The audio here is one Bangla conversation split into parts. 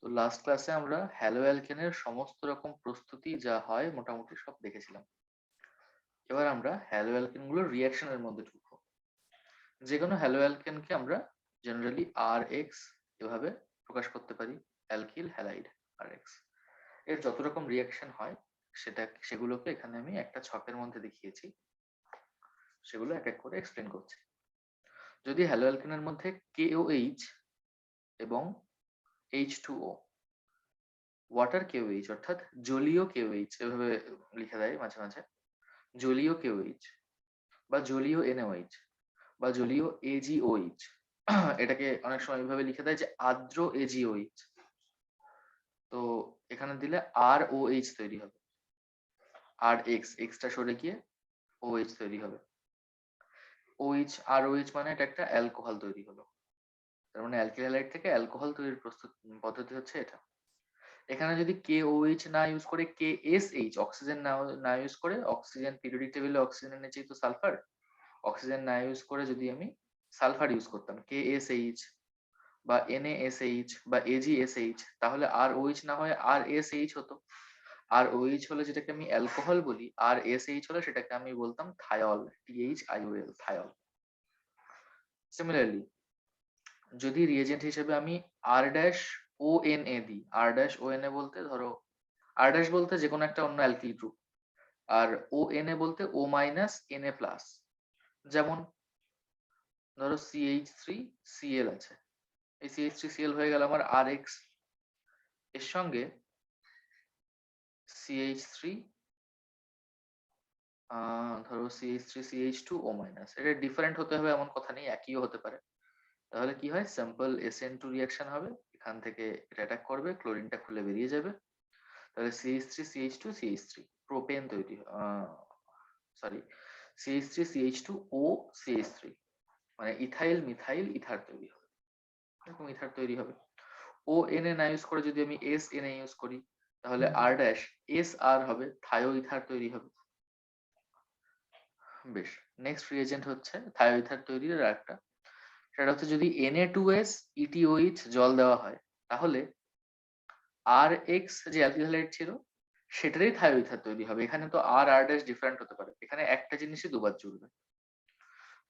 তো লাস্ট ক্লাসে আমরা হ্যালো অ্যালকেনের সমস্ত রকম প্রস্তুতি যা হয় মোটামুটি সব দেখেছিলাম। এবার আমরা হ্যালো অ্যালকেন গুলোর রিয়াকশনের মধ্যে ঢুকবো। যে কোনো হ্যালো অ্যালকেনকে আমরা জেনারেলি আর এক্স এভাবে প্রকাশ করতে পারি, অ্যালকিল হ্যালাইড আর এক্স। এর যত রকম রিয়াকশন হয় সেগুলোকে এখানে আমি একটা ছকের মধ্যে দেখিয়েছি, সেগুলো এক এক করে এক্সপ্লেন করছি। যদি হ্যালো অ্যালকেনের মধ্যে KOH এবং H2O, ওয়াটার KOH অর্থাৎ জলীয় KOH এভাবে লিখে দেয় মাঝে মাঝে, জলীয় KOH বা জলীয় NaOH বা জলীয় AgOH, এটাকে অনেক সময় এইভাবে লিখে দেয় যে আর্দ্র AgOH। তো এখানে দিলে ROH তৈরি হবে, আর এক্সটা সরে গিয়ে OH তৈরি হবে। OH ROH মানে এটা একটা অ্যালকোহল তৈরি হলো। তার মানে অ্যালকিল হ্যালাইড থেকে অ্যালকোহল তৈরির পদ্ধতি হচ্ছে এটা। এখানে যদি KOH না ইউজ করে KSH, অক্সিজেন না ইউজ করে, অক্সিজেন পিরিয়ডিক টেবিলে অক্সিজেনের নিচেই তো সালফার, অক্সিজেন না ইউজ করে যদি আমি সালফার ইউজ করতাম KSH বা NaSH বা AgSH, তাহলে ROH না হয় RSH হতো। ROH হলে যেটাকে আমি অ্যালকোহল বলি, আর SH হলে সেটাকে আমি বলতাম থায়ল, THIOL, থায়ল। সিমিলারলি যদি রিয়েজেন্ট হিসেবে আমি R-ONA দিই, R-ONA বলতে ধরো R- বলতে যে কোনো একটা অন্য অ্যালকিল গ্রুপ, আর ONA বলতে O মাইনাস Na প্লাস। যেমন ধরো CH3Cl আছে, এই CH3Cl হয়ে গেল আমার RX, এর সঙ্গে CH3 ধরো CH3CH2O মাইনাস, এটা ডিফারেন্ট হতে হবে এমন কথা নেই, একইও হতে পারে। তাহলে কি হয়, সিম্পল SN2 রিয়াকশন হবে, এখান থেকে এটা অ্যাটাক করবে, ক্লোরিনটা খুলে বেরিয়ে যাবে, তাহলে CH3CH2CH3 প্রোপেন তৈরি, সরি CH3CH2O CH3, মানে ইথাইল মিথাইল ইথার তৈরি হবে, এরকম ইথার তৈরি হবে। ONA না ইউজ করে যদি আমি SNA ইউজ করি, তাহলে R-SR হবে, থায়ো ইথার তৈরি হবে। বেশ, নেক্সট রিয়েজেন্ট হচ্ছে থায়ো ইথার তৈরির আর একটা, সেটা হচ্ছে যদি Na2S ETOH জল দেওয়া হয়, তাহলে RX যে অ্যালকিল হ্যালাইড ছিল সেটারই থায়ো ইথার তৈরি হবে। এখানে তো R ডিফারেন্ট হতে পারে, এখানে একটা জিনিসই দুবার জুড়বে।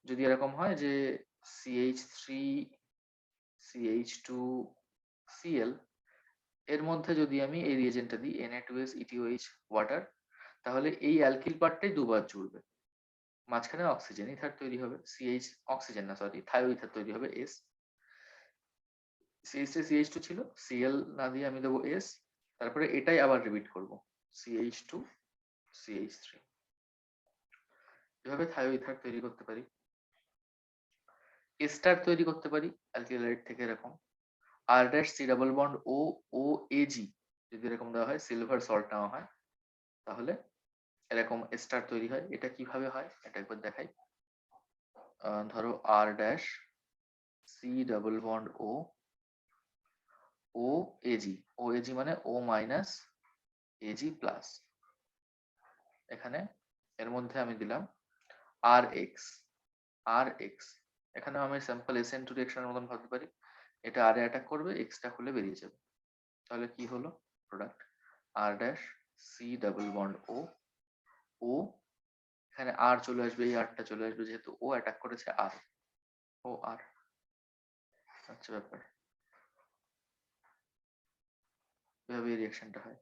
যদি এরকম হয় যে CH3CH2Cl এর মধ্যে যদি আমি এই রিয়েজেন্টটা দিই Na2S ETOH ওয়াটার, তাহলে এই অ্যালকিল পার্টটাই দুবার জুড়বে, মাঝখানে অক্সিজেন ইথার তৈরি হবে, CH অক্সিজেন না সরি থায়ো ইথার তৈরি হবে S। CH3CH2 ছিল, Cl না দিয়ে আমি দেবো S, তারপরে এটাই আবার রিপিট করব, CH2CH3, এভাবে থায়ো ইথার তৈরি করতে পারি। এস্টার তৈরি করতে পারি অ্যালকিল হ্যালাইড থেকে, এরকম R-C double bond O Ag যদি এরকম দেওয়া হয়, সিলভার সল্ট নেওয়া হয়, তাহলে এরকম এস্টার তৈরি হয়। এটা কিভাবে হয় এটা একবার দেখাই। ধরো R-C ডাবল বন্ড OAg মানে O মাইনাস Ag প্লাস, এখানে এর মধ্যে আমি দিলাম RX, এখানে আমি স্যাম্পল SN2 রিঅ্যাকশনের মতন ভাবতে পারি, এটা আর এ অ্যাটাক করবে, এক্সটা খুলে বেরিয়ে যাবে, তাহলে কি হলো product R-C double bond O, এখানে আর চলে আসবে, এই আরটা চলে আসবে যেহেতু ও অ্যাটাক করেছে আর আচ্ছা ব্যাপার, এভাবে রিঅ্যাকশনটা হয়।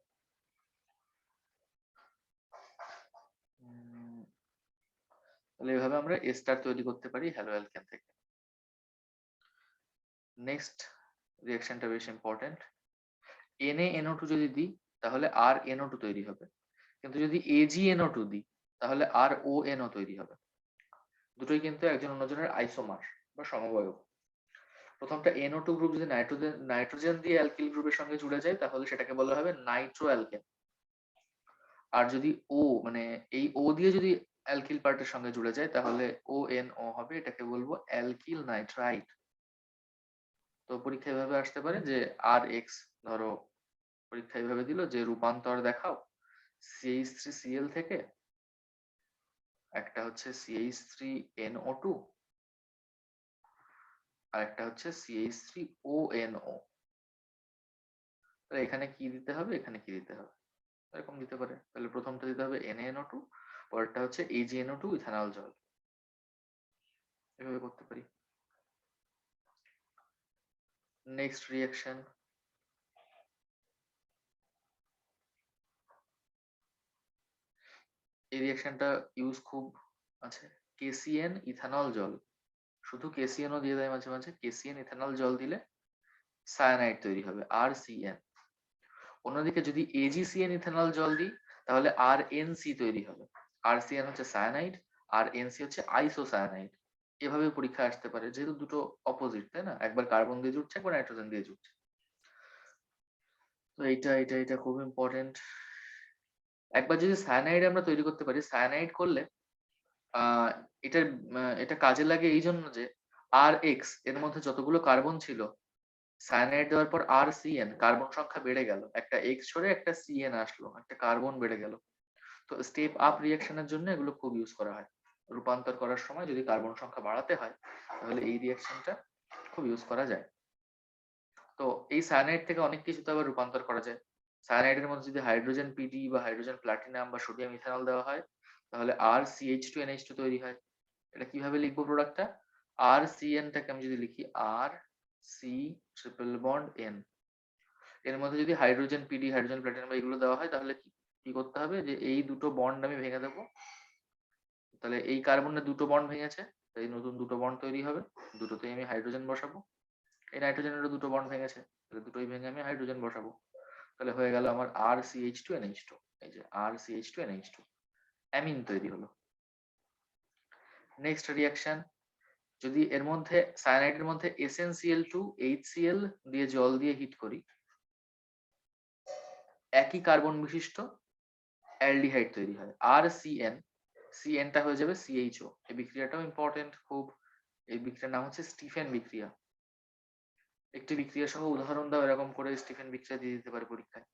তাহলে এভাবে আমরা এস্টার তৈরি করতে পারি হ্যালো অ্যালকেন থেকে। নেক্সট রিঅ্যাকশনটা বেশ ইম্পর্টেন্ট, NaNO2 যদি দিই তাহলে RNO2 তৈরি হবে, কিন্তু যদি AgNO2 দিই তাহলে RONO তৈরি হবে। দুটোই কিন্তু একজন অন্যজনের আইসোমার বা সমবায়ক। প্রথমটা NO2 গ্রুপ যদি নাইট্রোজেন দিয়ে অ্যালকিল গ্রুপের সঙ্গে জুড়ে যায় তাহলে সেটাকে বলা হবে নাইট্রো অ্যালকেন, আর যদি ও মানে এই ও দিয়ে যদি অ্যালকিল পার্টের সঙ্গে জুড়ে যায় তাহলে ONO হবে, এটাকে বলবো অ্যালকিল নাইট্রাইট। তো পরীক্ষা এভাবে আসতে পারে যে RX, ধরো পরীক্ষা এভাবে দিল যে রূপান্তর দেখাও CH3Cl থেকে, একটা হচ্ছে CH3NO2 আর একটা হচ্ছে CH3ONO, তাহলে এখানে কি দিতে হবে, এখানে কি দিতে হবে, এরকম দিতে পারে। তাহলে প্রথমটা দিতে হবে NaNO2, পরেরটা হচ্ছে AgNO2 ইথানল জল, এভাবে করতে পারি। নেক্সট রিয়াকশন, এই রিয়াকশনটা ইউজ খুব আছে, KCN ইথানল জল, শুধু KCN ও দিয়ে দেয় মাঝে মাঝে, KCN ইথানল জল দিলে সায়ানাইড তৈরি হবে RCN। অন্যদিকে যদি AgCN ইথানল জল দিই তাহলে RNC তৈরি হবে। RCN হচ্ছে সায়ানাইড, আর NC হচ্ছে আইসোসায়ানাইড। এভাবে পরীক্ষা আসতে পারে, যেহেতু দুটো অপোজিট, তাই না, একবার কার্বন দিয়ে জুড়ছে, একবার নাইট্রোজেন দিয়ে জুড়ছে। তো এটা খুব ইম্পর্টেন্ট। একবার যদি সায়ানাইড আমরা তৈরি করতে পারি, সায়ানাইড করলে আহ এটা এটা কাজে লাগে এই জন্য যে RX এর মধ্যে যতগুলো কার্বন ছিল, সায়ানাইড দেওয়ার পর RCN কার্বন সংখ্যা বেড়ে গেল, একটা X সরে একটা CN আসলো, একটা কার্বন বেড়ে গেল। তো স্টেপ আপ রিঅ্যাকশনের জন্য এগুলো খুব ইউজ করা হয়। রূপান্তর করার সময় যদি কার্বন সংখ্যা বাড়াতে হয় তাহলে এই রিঅ্যাকশনটা খুব ইউজ করা যায়। তো এই সায়ানাইড থেকে অনেক কিছুতে আবার রূপান্তর করা যায়। সায়ানাইডের মধ্যে যদি হাইড্রোজেন পিডি বা হাইড্রোজেন প্লাটিনাম বা সোডিয়াম ইথানল দেওয়া হয় তাহলে RCH2NH2 তৈরি হয়। এটা কিভাবে লিখবো প্রোডাক্টটা, RCN টাকে আমি যদি লিখি RC ট্রিপল বন্ড N, এর মধ্যে যদি হাইড্রোজেন পিডি হাইড্রোজেন প্লাটিনাম এগুলো দেওয়া হয় তাহলে কি করতে হবে, যে এই দুটো বন্ড আমি ভেঙে দেবো। তাহলে এই কার্বনের দুটো বন্ড ভেঙেছে, তাই নতুন দুটো বন্ড তৈরি হবে, দুটোতেই আমি হাইড্রোজেন বসাবো। এই নাইট্রোজেনেরও দুটো বন্ড ভেঙেছে, তাহলে দুটোই ভেঙে আমি হাইড্রোজেন বসাবো। তাহলে হয়ে গেল আমার RCH2NH2, এই যে RCH2NH2 অ্যামিন তৈরি হলো। নেক্সট রিয়াকশন, যদি এর মধ্যে সায়ানাইডের মধ্যে SnCl2 HCl দিয়ে জল দিয়ে হিট করি, একই কার্বন বিশিষ্ট অ্যালডিহাইড তৈরি হয় RCN, CN-টা হয়ে যাবে CHO। এই বিক্রিয়াটাও ইম্পর্টেন্ট খুব, এই বিক্রিয়ার নাম হচ্ছে স্টিফেন বিক্রিয়া। একটি বিক্রিয়া সহ উদাহরণ দাও, এরকম করে স্টিফেন বিক্রিয়া দিয়ে দিতে পারে পরীক্ষায়।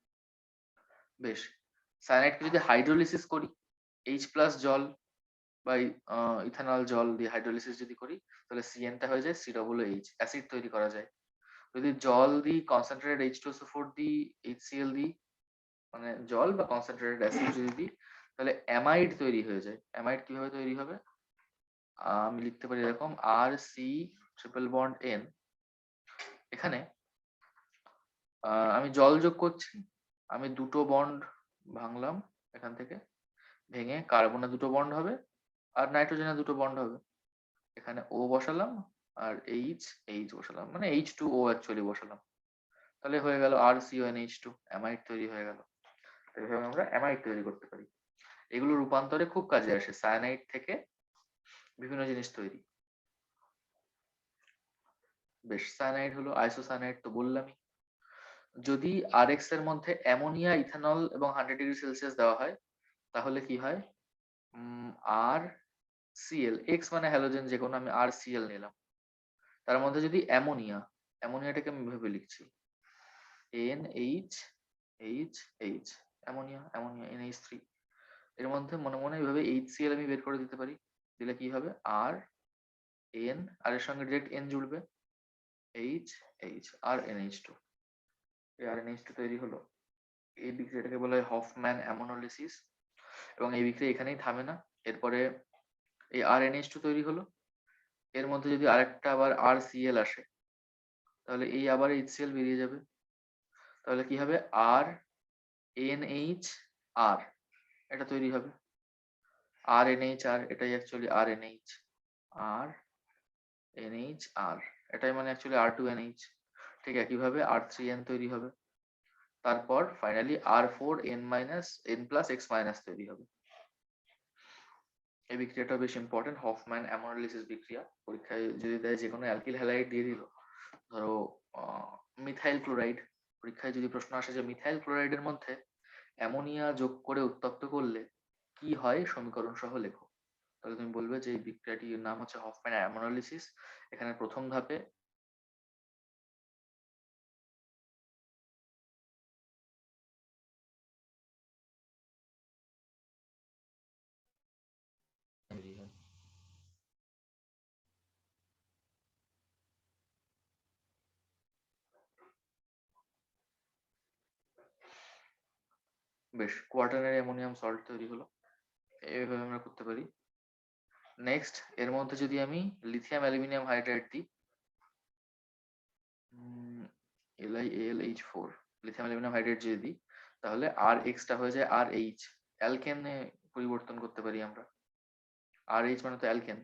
বেশ, সায়ানাইডকে যদি হাইড্রোলিসিস করি, H+ জল বা ইথানল জল দিয়ে হাইড্রোলিসিস যদি করি তাহলে CN-টা হয়ে যায় COOH, অ্যাসিড তৈরি করা যায়। যদি জল দিই, কনসেন্ট্রেটেড H2SO4 দিই, HCl দিই, মানে জল বা কনসেন্ট্রেটেড অ্যাসিড যদি দিই তাহলে অ্যামাইড তৈরি হয়ে যায়। অ্যামাইড কিভাবে তৈরি হবে, আমি লিখতে পারি এরকম RC ট্রিপল বন্ড N, এখানে আমি জল যোগ করছি, আমি দুটো বন্ড ভাঙলাম, এখান থেকে ভেঙে কার্বনে দুটো বন্ড হবে আর নাইট্রোজেনে দুটো বন্ড হবে, এখানে O বসালাম আর H বসালাম, মানে H2O অ্যাকচুয়ালি বসালাম, তাহলে হয়ে গেল RCONH2, অ্যামাইড তৈরি হয়ে গেল। এইভাবে আমরা অ্যামাইড তৈরি করতে পারি। এগুলো রূপান্তরে খুব কাজে আসে, সায়ানাইড থেকে বিভিন্ন জিনিস তৈরি। বেশ, সায়ানাইড হলো, আইসোসায়ানাইড তো বললামই। যদি RX এর মধ্যে অ্যামোনিয়া ইথানল এবং 100°C দেওয়া হয় তাহলে কি হয়, RCl, X মানে হ্যালোজেন, যে কোনো আমি RCl নিলাম, তার মধ্যে যদি অ্যামোনিয়া, অ্যামোনিয়াটাকে আমি ভেবে লিখছি NH, অ্যামোনিয়া, NH3, এর মধ্যে মনে মনে এইভাবে HCl আমি বের করে দিতে পারি। দিলে কি হবে, RN, আর এর সঙ্গে ডিরেক্ট N জুড়বে, আর NH2, এই RNH2 তৈরি হলো। এই বিক্রিয়াটাকে বলা হয় হফম্যান অ্যামোনোলিসিস, এবং এই বিক্রিয়া এখানেই থামে না, এরপরে এই RNH2 তৈরি হলো, এর মধ্যে যদি আরেকটা আবার RCl আসে তাহলে এই আবার HCl বেরিয়ে যাবে, তাহলে কি হবে RNHR, এটা তৈরি হবে RNHR, এটাই অ্যাকচুয়ালি RNH, RNHR, এটাই মানে অ্যাকচুয়ালি R2NH। ঠিক একইভাবে R3N তৈরি হবে, তারপর ফাইনালি R4N-N+X- তৈরি হবে। এই বিক্রিয়াটা বেশ ইম্পর্টেন্ট, হফম্যান অ্যামোনোলিসিস বিক্রিয়া। পরীক্ষায় যদি দেয় যে কোনো অ্যালকিল হ্যালাইড দিয়ে দিল, ধরো মিথাইল ক্লোরাইড, পরীক্ষায় যদি প্রশ্ন আসে যে মিথাইল ক্লোরাইডের মধ্যে অ্যামোনিয়া যোগ করে উত্তপ্ত করলে কি হয় সমীকরণ সহ লেখো, তাহলে তুমি বলবে যে এই বিক্রিয়াটির নাম হচ্ছে হফম্যান অ্যামোনোলিসিস। এখানে প্রথম ধাপে বেশ, কোয়াটারনারি অ্যামোনিয়াম সল্ট তৈরি হলো। এইভাবে আমরা করতে পারি। নেক্সট এর মধ্যে যদি আমি লিথিয়াম অ্যালুমিনিয়াম হাইড্রাইড দিই, LiAlH4, লিথিয়াম অ্যালুমিনিয়াম হাইড্রাইড যদি দিই, তাহলে RH টা হয়ে যায় RH, অ্যালকেনে পরিবর্তন করতে পারি আমরা। RH মানে তো অ্যালকেন।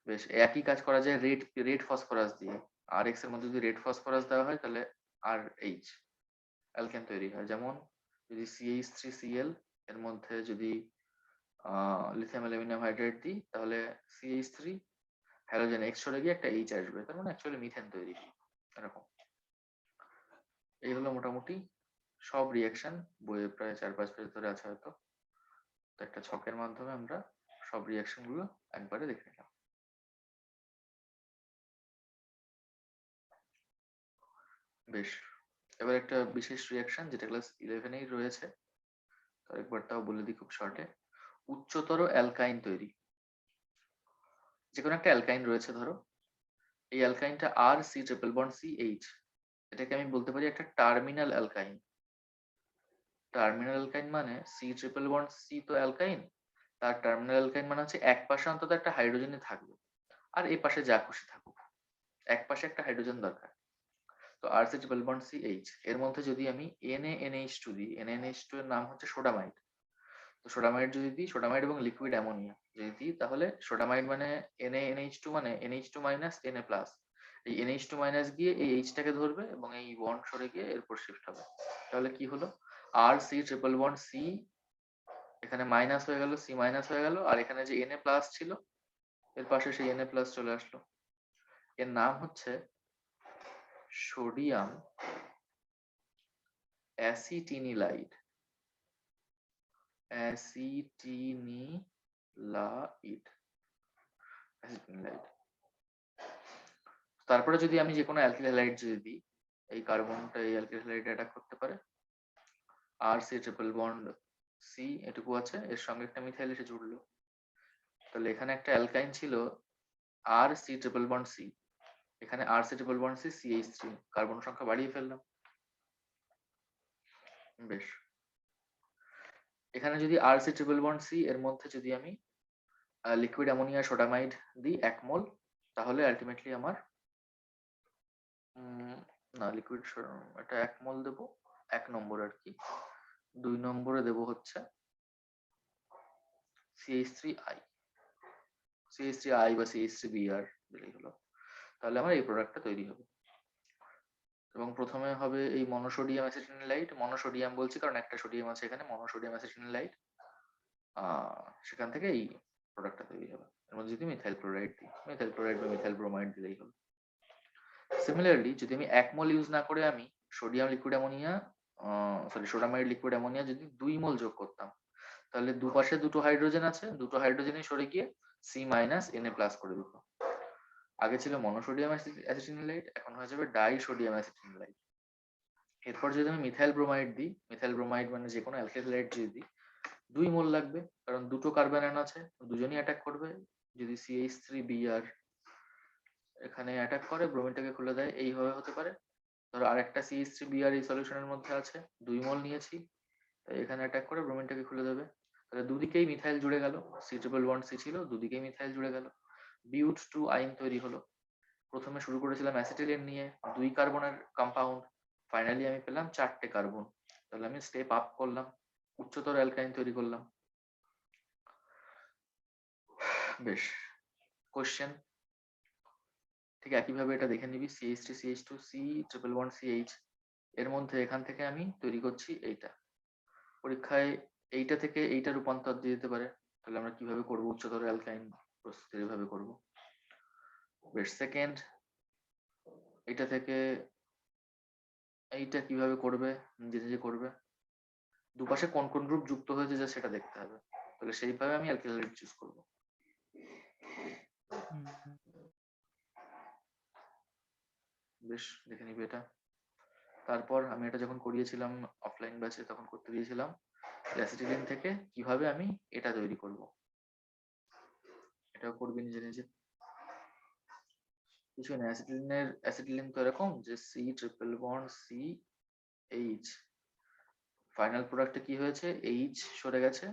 বেশ, একই কাজ করা যায় রেড রেড ফসফরাস দিয়ে। RX এর মধ্যে যদি রেড ফসফরাস দেওয়া হয় তাহলে RH অ্যালকেন তৈরি হয়। যেমন যদি CH3Cl এর মধ্যে যদি লিথিয়াম অ্যালুমিনিয়াম হাইড্রাইড দিই, তাহলে CH3 হ্যালোজেন X সরে গিয়ে একটা H আসবে, তার মানে অ্যাকচুয়ালি মিথেন তৈরি। এরকম। এই হলো মোটামুটি সব রিয়াকশন। বইয়ে প্রায় 4-5 পেজ ধরে আছে হয়তো। তো একটা ছকের মাধ্যমে আমরা সব রিয়াকশন গুলো একবারে দেখে নিলাম। বেশ, এবার একটা বিশেষ রিয়াকশন যেটা ক্লাস 11-এই রয়েছে, তো একবার তাও বলে দিই খুব শর্টে। উচ্চতর অ্যালকাইন তৈরি। যে কোনো একটা অ্যালকাইন রয়েছে ধরো, এই অ্যালকাইনটা R C triple bond CH, এটাকে আমি বলতে পারি একটা টার্মিনাল অ্যালকাইন। টার্মিনাল অ্যালকাইন মানে C ট্রিপল বন্ড C তো অ্যালকাইন, তার টার্মিনাল অ্যালকাইন মানে হচ্ছে এক পাশে অন্তত একটা হাইড্রোজেনই থাকবে, আর এই পাশে যা খুশি থাকুক, এক পাশে একটা হাইড্রোজেন দরকার। তো R C triple bond CH এর মধ্যে যদি আমি NaNH2 দিই, NaNH2 এর নাম হচ্ছে সোডামাইড। তো সোডামাইড যদি দিই, সোডামাইড এবং লিকুইড অ্যামোনিয়া যদি দিই, তাহলে সোডামাইড মানে NaNH2 মানে NH2 মাইনাস Na প্লাস। এই NH2 মাইনাস গিয়ে এই H টাকে ধরবে এবং এই বন্ড সরে গিয়ে এরপর শিফট হবে। তাহলে কি হলো, R C triple bond C, এখানে মাইনাস হয়ে গেল, C মাইনাস হয়ে গেল, আর এখানে যে Na প্লাস ছিল এর পাশে সেই Na প্লাস চলে আসলো। এর নাম হচ্ছে সোডিয়াম অ্যাসিটিনিলাইড। অ্যাসিটিনিলাইড, অ্যাসিটিনিলাইড। তারপরে যদি আমি যে কোনো অ্যালকিল হ্যালাইড যদি দিই, এই কার্বনটা এই অ্যালকিল হ্যালাইডে অ্যাটাক করতে পারে। R C triple bond C এটুকু আছে, এর সঙ্গে একটা মিথাইল এসে জুড়লো। তাহলে এখানে একটা অ্যালকাইন ছিল R C triple bond C, এখানে R C triple bond C CH3, carbon সংখ্যা বাড়িয়ে ফেললাম। বেশ, এখানে যদি R C triple bond C এর মধ্যে যদি আমি লিকুইড অ্যামোনিয়া সোডামাইড দিই 1 মোল, তাহলে আলটিমেটলি আমার না লিকুইড, এটা 1 মোল দেবো 1 নম্বর আর কি। 2 নম্বরে দেবো হচ্ছে CH3I, CH3I বা CH3Br দিলেই হলো। তাহলে আমার এই প্রোডাক্টটা তৈরি হবে। এবং প্রথমে হবে এই মনোসোডিয়াম অ্যাসিটিনিলাইট। মনোসোডিয়াম বলছি কারণ একটা সোডিয়াম আছে এখানে, মনোসোডিয়াম অ্যাসিটিনিলাইট। সেখান থেকে এই প্রোডাক্টটা তৈরি হবে। এর মধ্যে যদি মিথাইল ক্লোরাইড দিই, মিথাইল ক্লোরাইড বা মিথাইল ব্রোমাইড দিলেই হলো। সিমিলারলি যদি আমি 1 মোল ইউজ না করে আমি sodium liquid ammonia, sodamide liquid ammonia যদি 2 মোল যোগ করতাম, তাহলে দুপাশে দুটো হাইড্রোজেন আছে, দুটো হাইড্রোজেনই সরে গিয়ে C মাইনাস Na প্লাস করে দিত। আগে ছিল মনোসোডিয়াম অ্যাসিটিনিলাইট, এখন হয়ে যাবে ডাইসোডিয়াম অ্যাসিটিনিলাইট। এরপর যদি আমি মিথাইল ব্রোমাইড দিই, মিথাইল ব্রোমাইড মানে যে কোনো অ্যালকিল হ্যালাইড যদি দিই, 2 মোল লাগবে, কারণ দুটো কার্বন আছে, দুজনই অ্যাটাক করবে। যদি CH3Br এখানে অ্যাটাক করে ব্রোমিনটাকে খুলে দেয়, এইভাবে হতে পারে। ধরো আরেকটা CH3Br এই সলিউশনের মধ্যে আছে, 2 মোল নিয়েছি, তাই এখানে অ্যাটাক করে ব্রোমিনটাকে খুলে দেবে। তাহলে দুদিকেই মিথাইল জুড়ে গেল, C ট্রিপল বন্ড C ছিল, দুদিকেই মিথাইল জুড়ে গেল, বিউট 2 আইন তৈরি হলো। প্রথমে শুরু করেছিলাম অ্যাসিটিলিন নিয়ে, 2 কার্বনের কম্পাউন্ড, ফাইনালি আমি পেলাম 4টে কার্বন। তাহলে আমি স্টেপ আপ করলাম, উচ্চতর অ্যালকাইন তৈরি করলাম। বেশ, কোশ্চেন ঠিক একইভাবে এটা দেখে নিবি, CH3CH2 C triple bond CH, এর মধ্যে এখান থেকে আমি তৈরি করছি এইটা। পরীক্ষায় এইটা থেকে এইটা রূপান্তর দিয়ে দিতে পারে, তাহলে আমরা কিভাবে করব উচ্চতর অ্যালকাইন প্রস্তুতি এইভাবে করব। বেশ, সেকেন্ড এইটা থেকে এইটা কিভাবে করবে, নিজে নিজে করবে। দুপাশে কোন কোন গ্রুপ যুক্ত হয়েছে যা সেটা দেখতে হবে, তাহলে সেইভাবে আমি অ্যালকিল হ্যালাইড চুজ করব। বেশ, দেখে নিবি এটা। তারপর আমি এটা যখন করিয়েছিলাম অফলাইন ব্যাচে, তখন করতে দিয়েছিলাম অ্যাসিটিলিন থেকে কিভাবে আমি এটা তৈরি করব, এটাও করবি নিজে নিজে। কিছু না, অ্যাসিটিলিন তো এরকম যে C triple bond CH, final প্রোডাক্টে কি হয়েছে, এইচ সরে গেছে,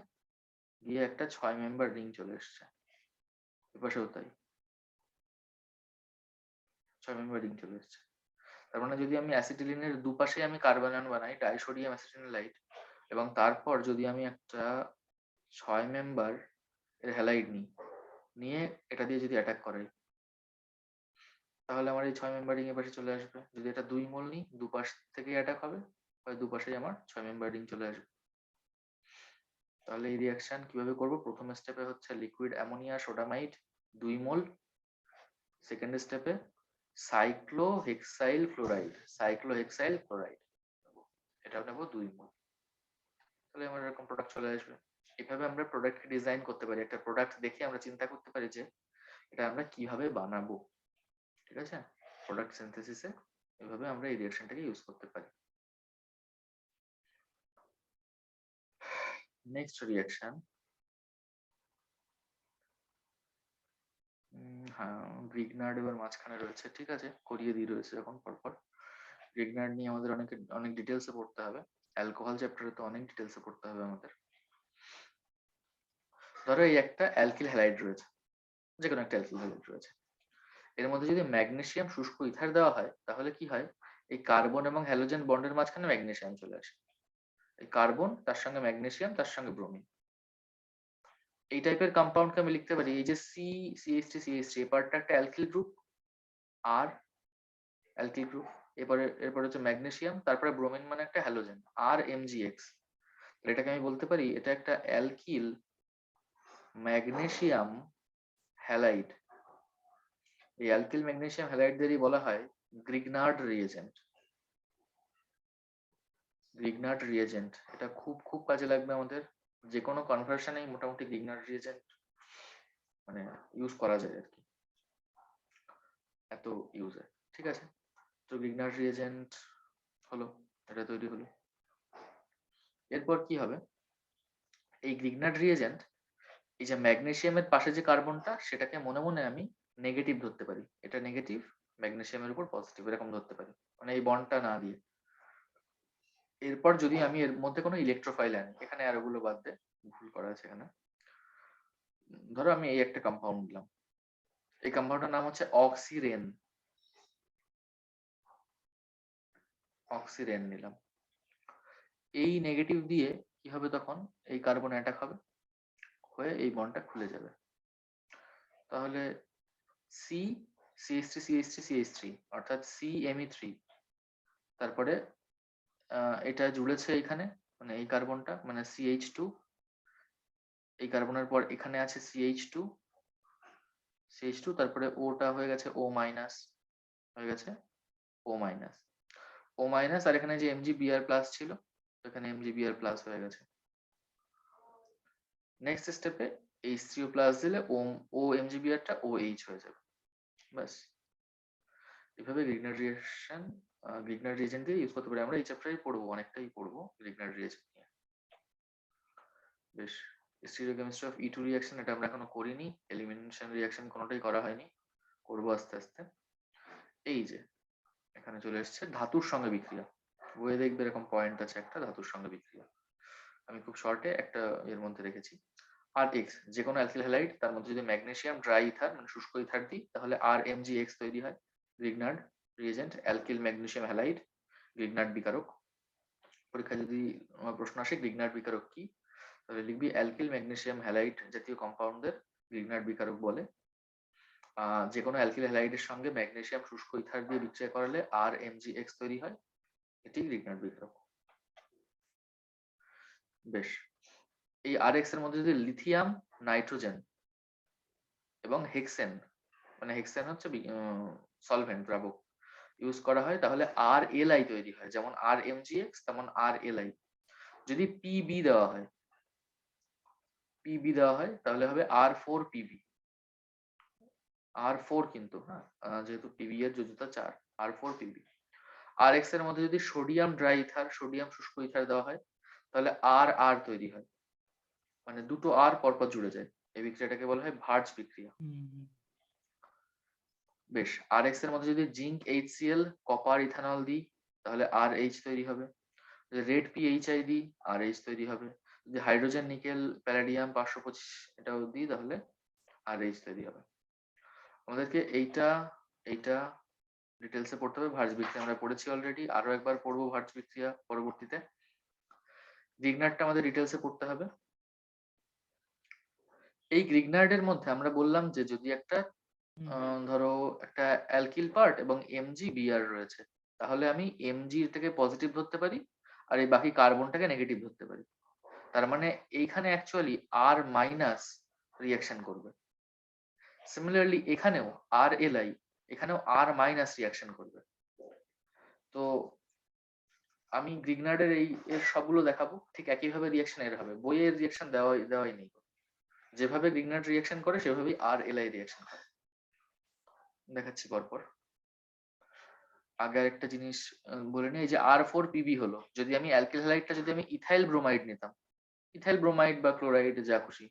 গিয়ে একটা 6 মেম্বার রিং চলে এসছে। এপাশেও তাই 6 মেম্বার রিং চলে এসছে। তার মানে যদি আমি অ্যাসিটিলিনের দুপাশে আমি কার্বন বানাই, ডাইসোডিয়াম অ্যাসিটিলাইট, এবং তারপর যদি আমি একটা 6 মেম্বার এর হ্যালাইড নিই, নিয়ে এটা দিয়ে যদি অ্যাটাক করাই, তাহলে আমার এই 6 মেম্বার রিং এর পাশে চলে আসবে। যদি এটা 2 মোল নিই, দুপাশ থেকে অ্যাটাক হবে, হয় দুপাশেই আমার 6 মেম্বার রিং চলে আসবে। তাহলে এই রিয়াকশন কিভাবে করব? প্রথম স্টেপে হচ্ছে লিকুইড অ্যামোনিয়া সোডামাইড 2 মোল, সেকেন্ড স্টেপে সাইক্লোহেক্সাইল ক্লোরাইড, এটাও নেবো 2 মোল। তাহলে আমার এরকম প্রোডাক্ট চলে আসবে। এভাবে আমরা প্রোডাক্ট ডিজাইন করতে পারি। একটা প্রোডাক্ট দেখে আমরা চিন্তা করতে পারি যে এটা আমরা কিভাবে বানাবো। ঠিক আছে, প্রোডাক্ট সিনথেসিসে এভাবে আমরা এই রিঅ্যাকশনটাকে ইউজ করতে পারি। নেক্সট রিঅ্যাকশন, হ্যাঁ গ্রিগনার্ড এবার মাঝখানে রয়েছে। ঠিক আছে, করিয়ে দিয়ে রয়েছে এখন পরপর। গ্রিগনার্ড নিয়ে আমাদের অনেক ডিটেলসে পড়তে হবে। অ্যালকোহল চ্যাপ্টারে তো অনেক ডিটেলসে পড়তে হবে আমাদের। ধরো এই একটা অ্যালকিল হ্যালাইড রয়েছে, যে কোনো একটা অ্যালকিল হ্যালাইড রয়েছে। এর মধ্যে যদি ম্যাগনেসিয়াম শুষ্ক ইথার দেওয়া হয়, তাহলে কি হয়, এই কার্বন এবং হ্যালোজেন বন্ডের মাঝখানে ম্যাগনেসিয়াম চলে আসে। এই কার্বন, তার সঙ্গে ম্যাগনেসিয়াম, তার সঙ্গে ব্রোমিন, এই টাইপের কম্পাউন্ডকে আমি লিখতে পারি এই যে CH3 এই পার্টটা একটা অ্যালকিল গ্রুপ, আর অ্যালকিল গ্রুপ, এরপরে হচ্ছে ম্যাগনেসিয়াম, তারপরে ব্রোমিন মানে একটা হ্যালোজেন, আর MgX। এটাকে আমি বলতে পারি এটা একটা অ্যালকিল ম্যাগনেসিয়াম হ্যালাইড। এই অ্যালকিল ম্যাগনেসিয়াম হ্যালাইডদেরই বলা হয় গ্রিগনার্ড রিএজেন্ট। গ্রিগনার্ড রিএজেন্ট এটা খুব খুব কাজে লাগবে আমাদের। যে কোনো কনভার্সনেই মোটামুটি গ্রিগনার্ড রিএজেন্ট মানে ইউজ করা যায় আর কি, এত ইউজে। ঠিক আছে, তো গ্রিগনার্ড রিএজেন্ট হলো, এটা তৈরি হলো। এরপর কি হবে, এই গ্রিগনার্ড রিএজেন্ট, এই যে ম্যাগনেসিয়ামের পাশে যে কার্বনটা, সেটাকে মনে মনে আমি নেগেটিভ ধরতে পারি। এটা নেগেটিভ, ম্যাগনেসিয়ামের উপর পজিটিভ, এরকম ধরতে পারি, মানে এই বন্ডটা না দিয়ে। এরপর যদি আমি এর মধ্যে কোনো ইলেকট্রোফাইল আনি, এখানে আরোগুলো বাদ দে, ভুল করা আছে এখানে। ধরো আমি এই একটা কম্পাউন্ড নিলাম, এই কম্পাউন্ডের নাম হচ্ছে অক্সিরেন নিলাম। এই নেগেটিভ দিয়ে কি হবে, তখন এই কার্বন অ্যাটাক হবে, হয়ে এই বন্ডটা খুলে যাবে। তাহলে সি CH3 অর্থাৎ CMe3, তারপরে এটা জুড়েছে এখানে, মানে এই কার্বনটা মানে CH2, এই কার্বনের পর এখানে আছে CH2, তারপরে ওটা হয়ে গেছে O মাইনাস, হয়ে গেছে O মাইনাস, আর এখানে যে Mg Br+ ছিল, এখানে Mg Br+ হয়ে গেছে। নেক্সট স্টেপে H3O+ দিলে ও Mg Br টা OH হয়ে যাবে, ব্যাস। এভাবে গ্রিগনার্ড রিএজেন্ট দিয়ে ইউজ করতে পারি আমরা। এই চ্যাপ্টারে পড়বো, অনেকটাই পড়বো গ্রিগনার্ড রিএজেন্ট নিয়ে। বেশ, স্টিরিওকেমিস্ট্রি অফ E2 রিঅ্যাকশন এটা আমরা এখনো করিনি, এলিমিনেশন রিঅ্যাকশন কোনোটাই করা হয়নি, করবো আস্তে আস্তে। এই যে এখানে চলে এসেছে ধাতুর সঙ্গে বিক্রিয়া, বইয়ে দেখবে এরকম পয়েন্ট আছে একটা, ধাতুর সঙ্গে বিক্রিয়া। আমি খুব শর্টে একটা এর মধ্যে রেখেছি। আর এক্স, যে কোনো অ্যালকিল হ্যালাইড, তার মধ্যে যদি ম্যাগনেসিয়াম ড্রাই ইথার মানে শুষ্ক ইথার দিই, তাহলে RMgX তৈরি হয়। Grignard reagent, alkyl magnesium halide, Grignard বিকারক। পরীক্ষায় যদি প্রশ্ন আসে গ্রিগনার্ড বিকারক কি, তাহলে লিখবি অ্যালকিল ম্যাগনেসিয়াম হ্যালাইড জাতীয় কম্পাউন্ডদের গ্রিগনার্ড বিকারক বলে। যে কোনো অ্যালকিল হ্যালাইডের সঙ্গে ম্যাগনেসিয়াম শুষ্ক ইথার দিয়ে বিক্রিয়া করালে RMgX তৈরি হয়, এটি গ্রিগনার্ড বিকারক। বেশ, এই RX এর মধ্যে যদি লিথিয়াম, নাইট্রোজেন এবং হেক্সেন, মানে হেক্সেন হচ্ছে সলভেন্ট, দ্রাবক, ইউজ করা হয়, তাহলে RLi তৈরি হয়। যেমন RMgX তেমন RLi। যদি PB দেওয়া হয় তাহলে হবে R4PB, R4 কিন্তু, হ্যাঁ যেহেতু PB এর যোজ্যতা 4, R4PB। RX এর মধ্যে যদি সোডিয়াম ড্রাই ইথার, সোডিয়াম শুষ্ক ইথার দেওয়া হয়, তাহলে RR তৈরি হয়, মানে দুটো R পরপর জুড়ে যায়। এই বিক্রিয়াটাকে বলা হয় ভার্জ বিক্রিয়া। বেশ, RX এর মধ্যে যদি জিঙ্ক HCl, কপার ইথানল দিই, তাহলে RH তৈরি হবে। রেড পিএইচআই দিই RH তৈরি হবে। যদি হাইড্রোজেন নিকেল প্যালাডিয়াম 525 এটাও দিই তাহলে RH তৈরি হবে। আমাদেরকে এইটা ডিটেলসে পড়তে হবে। ভার্জ বিক্রিয়া আমরা পড়েছি অলরেডি, আরো একবার পড়বো ভার্জ বিক্রিয়া পরবর্তীতে। গ্রিগনার্ডটা আমাদের ডিটেলসে পড়তে হবে। এই গ্রিগনার্ডের মধ্যে আমরা বললাম যে যদি একটা ধরো একটা অ্যালকিল পার্ট এবং MgBr রয়েছে, তাহলে আমি Mg-টাকে পজিটিভ ধরতে পারি আর এই বাকি কার্বনটাকে নেগেটিভ ধরতে পারি। তার মানে এইখানে অ্যাকচুয়ালি R মাইনাস রিয়াকশন করবে। সিমিলারলি এখানেও RLi এখানেও R মাইনাস রিয়াকশন করবে। তো আমি গ্রিগনার্ডের এর সবগুলো দেখাবো, ঠিক একইভাবে রিয়াকশন এর হবে। বইয়ের রিয়াকশন দেওয়াই নেই, যেভাবে গ্রিগনার্ড রিয়াকশন করে সেভাবেই RLi রিয়াকশন করে। দেখাচ্ছি পরপর। আগে একটা জিনিস বলে নিই, এই যে R4Pb হলো, যদি আমি অ্যালকিল হ্যালাইডটা যদি আমি ইথাইল ব্রোমাইড নিতাম, ইথাইল ব্রোমাইড বা ক্লোরাইড যা খুশি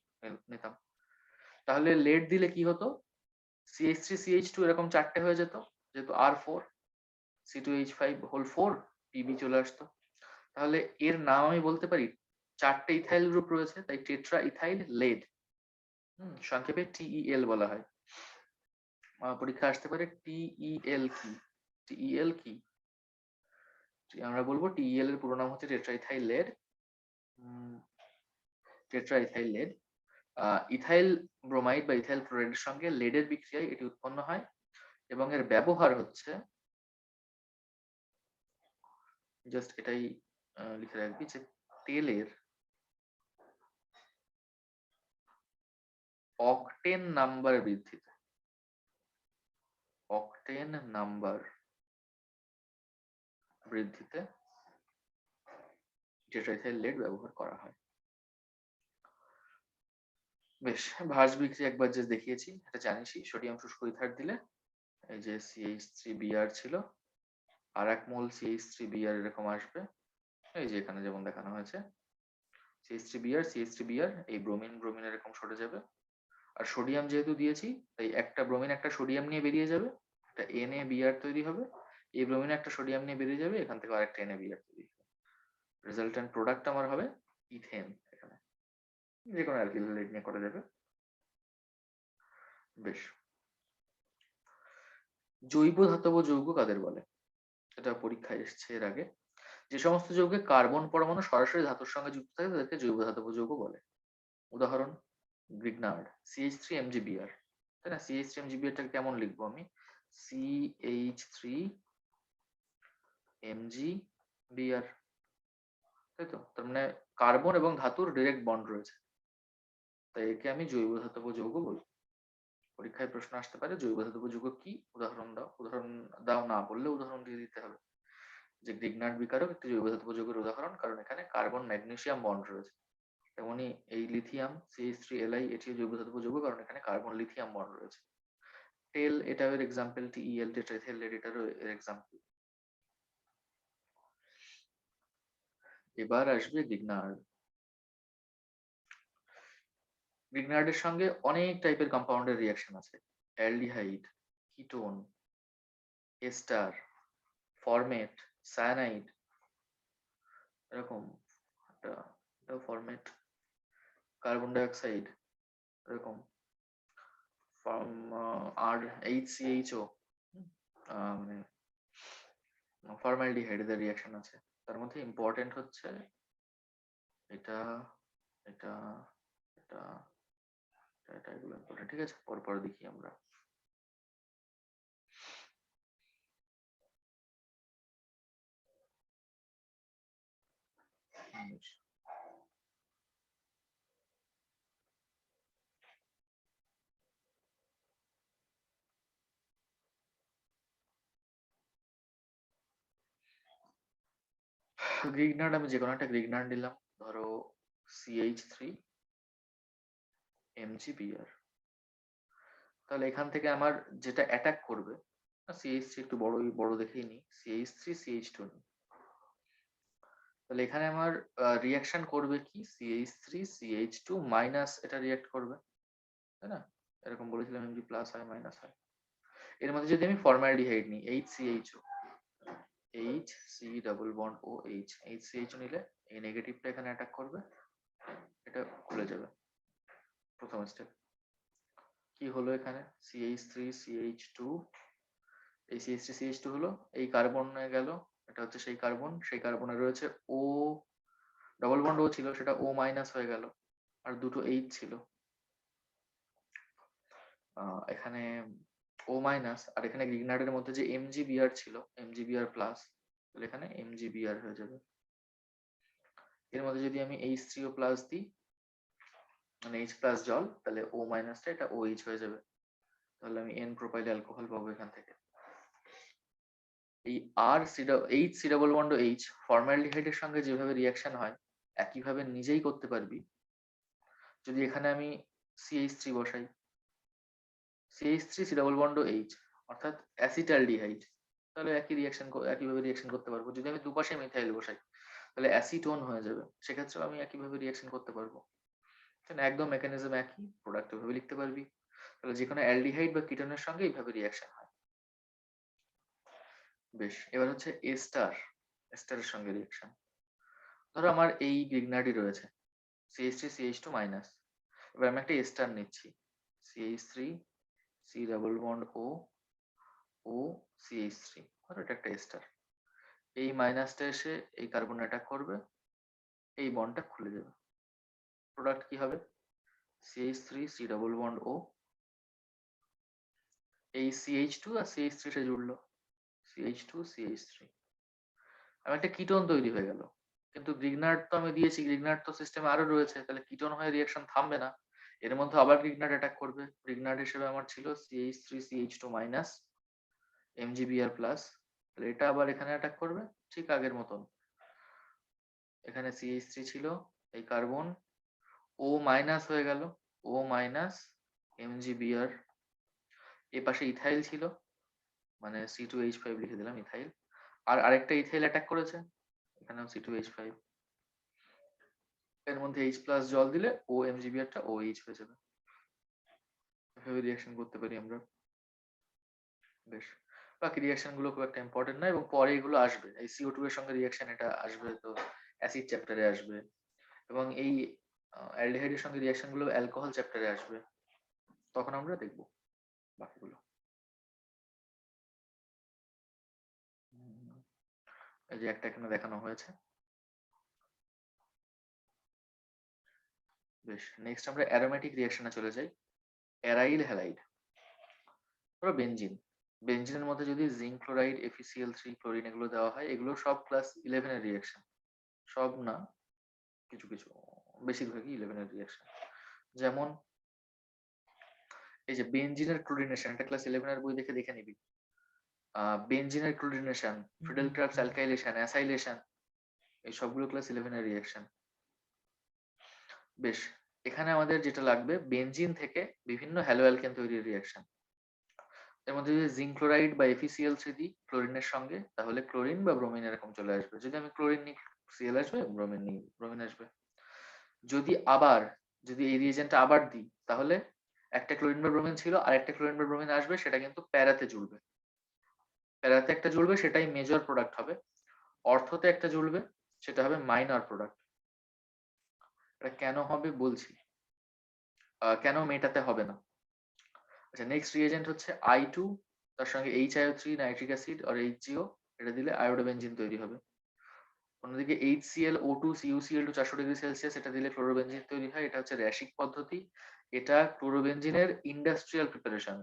নিতাম, তাহলে লেড দিলে কি হতো, CH3CH2 এরকম চারটে হয়ে যেত, যেহেতু R4 C2H5 হোল 4 Pb চলে আসতো। তাহলে এর নাম আমি বলতে পারি, চারটে ইথাইল গ্রুপ রয়েছে তাই টেট্রা ইথাইল লেড, সংক্ষেপে TEL বলা হয়। পরীক্ষা আসতে পারে TEL কি, TEL কি আমরা বলবো TEL এর পুরো নাম হচ্ছে টেট্রাইথাইল লেড। টেট্রাইথাইল লেড ইথাইল ব্রোমাইড বা ইথাইল ক্লোরাইডের সঙ্গে লেডের বিক্রিয়ায় এটি উৎপন্ন হয় এবং এর ব্যবহার হচ্ছে, জাস্ট এটাই লিখে রাখবি যে তেলের অকটেন নাম্বার বৃদ্ধিতে, অকটেন নাম্বার বৃদ্ধিতে টেট্রাইথাইল লেড ব্যবহার করা হয়। বেশ, ভার্জ বিক্রিয়া একবার যে দেখিয়েছি এটা জানিসই, সোডিয়াম শুষ্ক ইথার দিলে এই যে CH3Br ছিল, আর এক মোল CH3Br এরকম আসবে, এই যে এখানে যেমন দেখানো হয়েছে CH3Br এই ব্রোমিন এরকম সরে যাবে। আর সোডিয়াম যেহেতু দিয়েছি তাই একটা ব্রোমিন একটা সোডিয়াম নিয়ে বেরিয়ে যাবে, একটা NaBr তৈরি হবে, এই ব্রোমিন একটা সোডিয়াম নিয়ে বেরিয়ে যাবে, এখান থেকে আরেকটা NaBr তৈরি হবে। রেজাল্টেন্ট প্রোডাক্ট আমার হবে ইথেন। এখানে যে কোনো অ্যালকিল হ্যালাইড নিয়ে করা যাবে। বেশ, জৈব ধাতব যৌগ কাদের বলে, এটা পরীক্ষায় এসছে এর আগে। যে সমস্ত যৌগে কার্বন পরমাণু সরাসরি ধাতুর সঙ্গে যুক্ত থাকে তাদেরকে জৈব ধাতব যৌগ বলে। উদাহরণ গ্রিগনার্ড CH3MgBr, তাই না? CH3MgBrটাকে কেমন লিখবো আমি, CH3MgBr, তাই তো? তার মানে কার্বন এবং ধাতুর ডিরেক্ট বন্ড রয়েছে, তাই একে আমি জৈব ধাতব যৌগ বলি। পরীক্ষায় প্রশ্ন আসতে পারে জৈব ধাতব যৌগ কি, উদাহরণ দাও। উদাহরণ দাও না বললে উদাহরণ দিয়ে দিতে হবে, যে গ্রিগনার্ড বিকারক একটি জৈব ধাতব যৌগের উদাহরণ, কারণ এখানে কার্বন ম্যাগনেসিয়াম বন্ড রয়েছে। তেমনি এই লিথিয়াম CH3Li এটিও জৈব ধাতব যৌগ, কারণ এখানে কার্বন লিথিয়াম বন্ড রয়েছে। টেল এটাও এর এক্সাম্পল, TEL টেট্রাইথাইল লেড এটারও এর এক্সাম্পল। এবার আসবে গ্রিগনার্ড। গ্রিগনার্ডের সঙ্গে অনেক টাইপের কম্পাউন্ডের রিয়াকশন আছে, aldehyde, ketone, ester, formate, cyanide, এরকম একটা ফরমেট, কার্বন ডাই অক্সাইড এরকম, আর HCHO মানে ফর্মালডিহাইড এদের রিয়াকশন আছে। তার মধ্যে ইম্পর্টেন্ট হচ্ছে এটা এটা এটা এটা এগুলো ইম্পর্টেন্ট। ঠিক আছে, পরপর দেখি আমরা। গ্রিগনার্ড আমি যে কোনো একটা গ্রিগনার্ড নিলাম, ধরো CH3MgBr। তাহলে এখান থেকে আমার যেটা অ্যাটাক করবে, CH3 একটু বড় দেখেই নি, CH3CH2 নি। তাহলে এখানে আমার রিয়াকশন করবে কি, CH3CH2 মাইনাস এটা রিয়াক্ট করবে, তাই না? এরকম বলেছিলাম Mg প্লাস হয় মাইনাস হয়। এর মধ্যে যদি আমি ফর্মালডিহাইড নিই HCHO, H C double bond O H, H C H নিলে এই নেগেটিভটা এখানে অ্যাটাক করবে, এটা খুলে যাবে। প্রথম স্টেপ কি হলো, এখানে CH3 CH2, এই CH3 CH2 হলো, এই কার্বনে গেল, এটা হচ্ছে সেই কার্বন, সেই কার্বনে রয়েছে ও ডবল বন্ড ও ছিল, সেটা ও মাইনাস হয়ে গেল, আর দুটো এইচ ছিল এখানে ও মাইনাস, আর এখানে গ্রিগনার্ডের মধ্যে যে MgBr ছিল MgBr প্লাস, তাহলে এখানে MgBr হয়ে যাবে। এর মধ্যে যদি আমি H3O প্লাস দিই, মানে H প্লাস জল, তাহলে ও মাইনাসটা এটা OH হয়ে যাবে, তাহলে আমি N প্রোপাইল অ্যালকোহল পাবো এখান থেকে। এই H C double bond H ফর্মালডিহাইডের সঙ্গে যেভাবে রিয়াকশন হয় একইভাবে নিজেই করতে পারবি। যদি এখানে আমি CH3 বসাই, CH3 C double bond H অর্থাৎ অ্যাসিটালডিহাইড, তাহলে একইভাবে রিয়াকশন করতে পারবো। যদি আমি দুপাশে মিথাইল বসাই, তাহলে অ্যাসিটোন হয়ে যাবে, সেক্ষেত্রেও আমি একইভাবে রিয়াকশন করতে পারবো। একদম মেকানিজম একই, প্রোডাক্ট ভাবে লিখতে পারবি। তাহলে যে কোনো অ্যালডিহাইড বা কিটোনের সঙ্গে এইভাবে রিয়াকশন হয়। বেশ, এবার হচ্ছে এস্টারের সঙ্গে রিয়াকশন। ধরো আমার এই গ্রিগনার্ডই রয়েছে CH3 CH2 মাইনাস, এবার আমি একটা এস্টার নিচ্ছি CH3 সি ডাবল বন্ড ও CH3, ধরো এটা একটা এস্টার। এই মাইনাসটা এসে এই কার্বন অ্যাটাক করবে, এই বন্ডটা খুলে যাবে, প্রোডাক্ট কি হবে CH3 সি ডাবল বন্ড ও, এই CH2 আর CH3 সে জুড়লো, CH2 CH3, আমি একটা কিটোন তৈরি হয়ে গেল। কিন্তু গ্রিগনার্ড তো আমি দিয়েছি, গ্রিগনার্ড তো সিস্টেমে আরো রয়েছে, তাহলে কিটোন হয়ে রিয়াকশন থামবে না, এর মধ্যে আবার গ্রিগনার্ড অ্যাটাক করবে। গ্রিগনার্ড হিসেবে আমার ছিল CH3 CH2 minus MgBr plus, তাহলে এটা আবার এখানে অ্যাটাক করবে ঠিক আগের মতন। এখানে CH3 ছিল, এই কার্বন ও মাইনাস হয়ে গেল, ও মাইনাস MgBr, এ পাশে ইথাইল ছিল, মানে C2H5 লিখে দিলাম ইথাইল, আর আরেকটা ইথাইল অ্যাটাক করেছে, এখানেও C2H5, এর মধ্যে H প্লাস জল দিলে ও MgBr টা OH হয়ে যাবে। এভাবে রিয়াকশন করতে পারি আমরা। বেশ, বাকি রিয়াকশন গুলো খুব একটা ইম্পর্টেন্ট না, এবং পরে এগুলো আসবে, এই CO2 এর সঙ্গে রিয়াকশন এটা আসবে, তো অ্যাসিড চ্যাপ্টারে আসবে, এবং এই অ্যালডিহাইডের সঙ্গে রিয়াকশন গুলো অ্যালকোহল চ্যাপ্টারে আসবে, তখন আমরা দেখব বাকিগুলো। এই যে একটা এখানে দেখানো হয়েছে। বেশ, নেক্সট আমরা অ্যারোমেটিক রিয়াকশনে চলে যাই। অ্যারাইল হ্যালাইড, ধরো বেঞ্জিনের মধ্যে যদি জিঙ্ক ক্লোরাইড FeCl3 ক্লোরিন এগুলো দেওয়া হয়, এগুলো সব ক্লাস 11 এর রিয়াকশন, সব না কিছু কিছু, বেশিরভাগই 11 এর রিয়াকশন। যেমন এই যে বেঞ্জিনের ক্লোরিনেশন, এটা ক্লাস 11 এর বই দেখে নিবি। বেঞ্জিনের chlorination, Friedel Crafts alkylation, acylation, এই সবগুলো ক্লাস 11 এর রিয়াকশন। বেশ, এখানে আমাদের যেটা লাগবে বেঞ্জিন থেকে বিভিন্ন হ্যালো অ্যালকেন তৈরির রিয়াকশন। এর মধ্যে যদি জিঙ্ক ক্লোরাইড বা FeCl3 দিই ক্লোরিনের সঙ্গে, তাহলে ক্লোরিন বা ব্রোমিন এরকম চলে আসবে। যদি আমি ক্লোরিন নিই Cl আসবে, ব্রোমিন নিই ব্রোমিন আসবে। যদি এই রিয়েজেন্টটা আবার দিই, তাহলে একটা ক্লোরিন বা ব্রোমিন ছিল আর একটা ক্লোরিন বা ব্রোমিন আসবে, সেটা কিন্তু প্যারাতে জুড়বে, প্যারাতে একটা জুড়বে সেটাই মেজর প্রোডাক্ট হবে, অর্থতে একটা জুড়বে সেটা হবে মাইনর প্রোডাক্ট। এটা কেন হবে বলছি, কেন মেটাতে হবে না। আচ্ছা, নেক্সট রিয়েজেন্ট হচ্ছে I2, তার সঙ্গে HiO3 নাইট্রিক অ্যাসিড আর HGO, এটা দিলে আয়োডোবেনজিন তৈরি হবে। অন্যদিকে HClO2 CuCl2 400°C, এটা দিলে ক্লোরোবেনজিন তৈরি হয়। এটা হচ্ছে র্যাশিক পদ্ধতি, এটা ক্লোরোবেনজিনের ইন্ডাস্ট্রিয়াল প্রিপারেশন,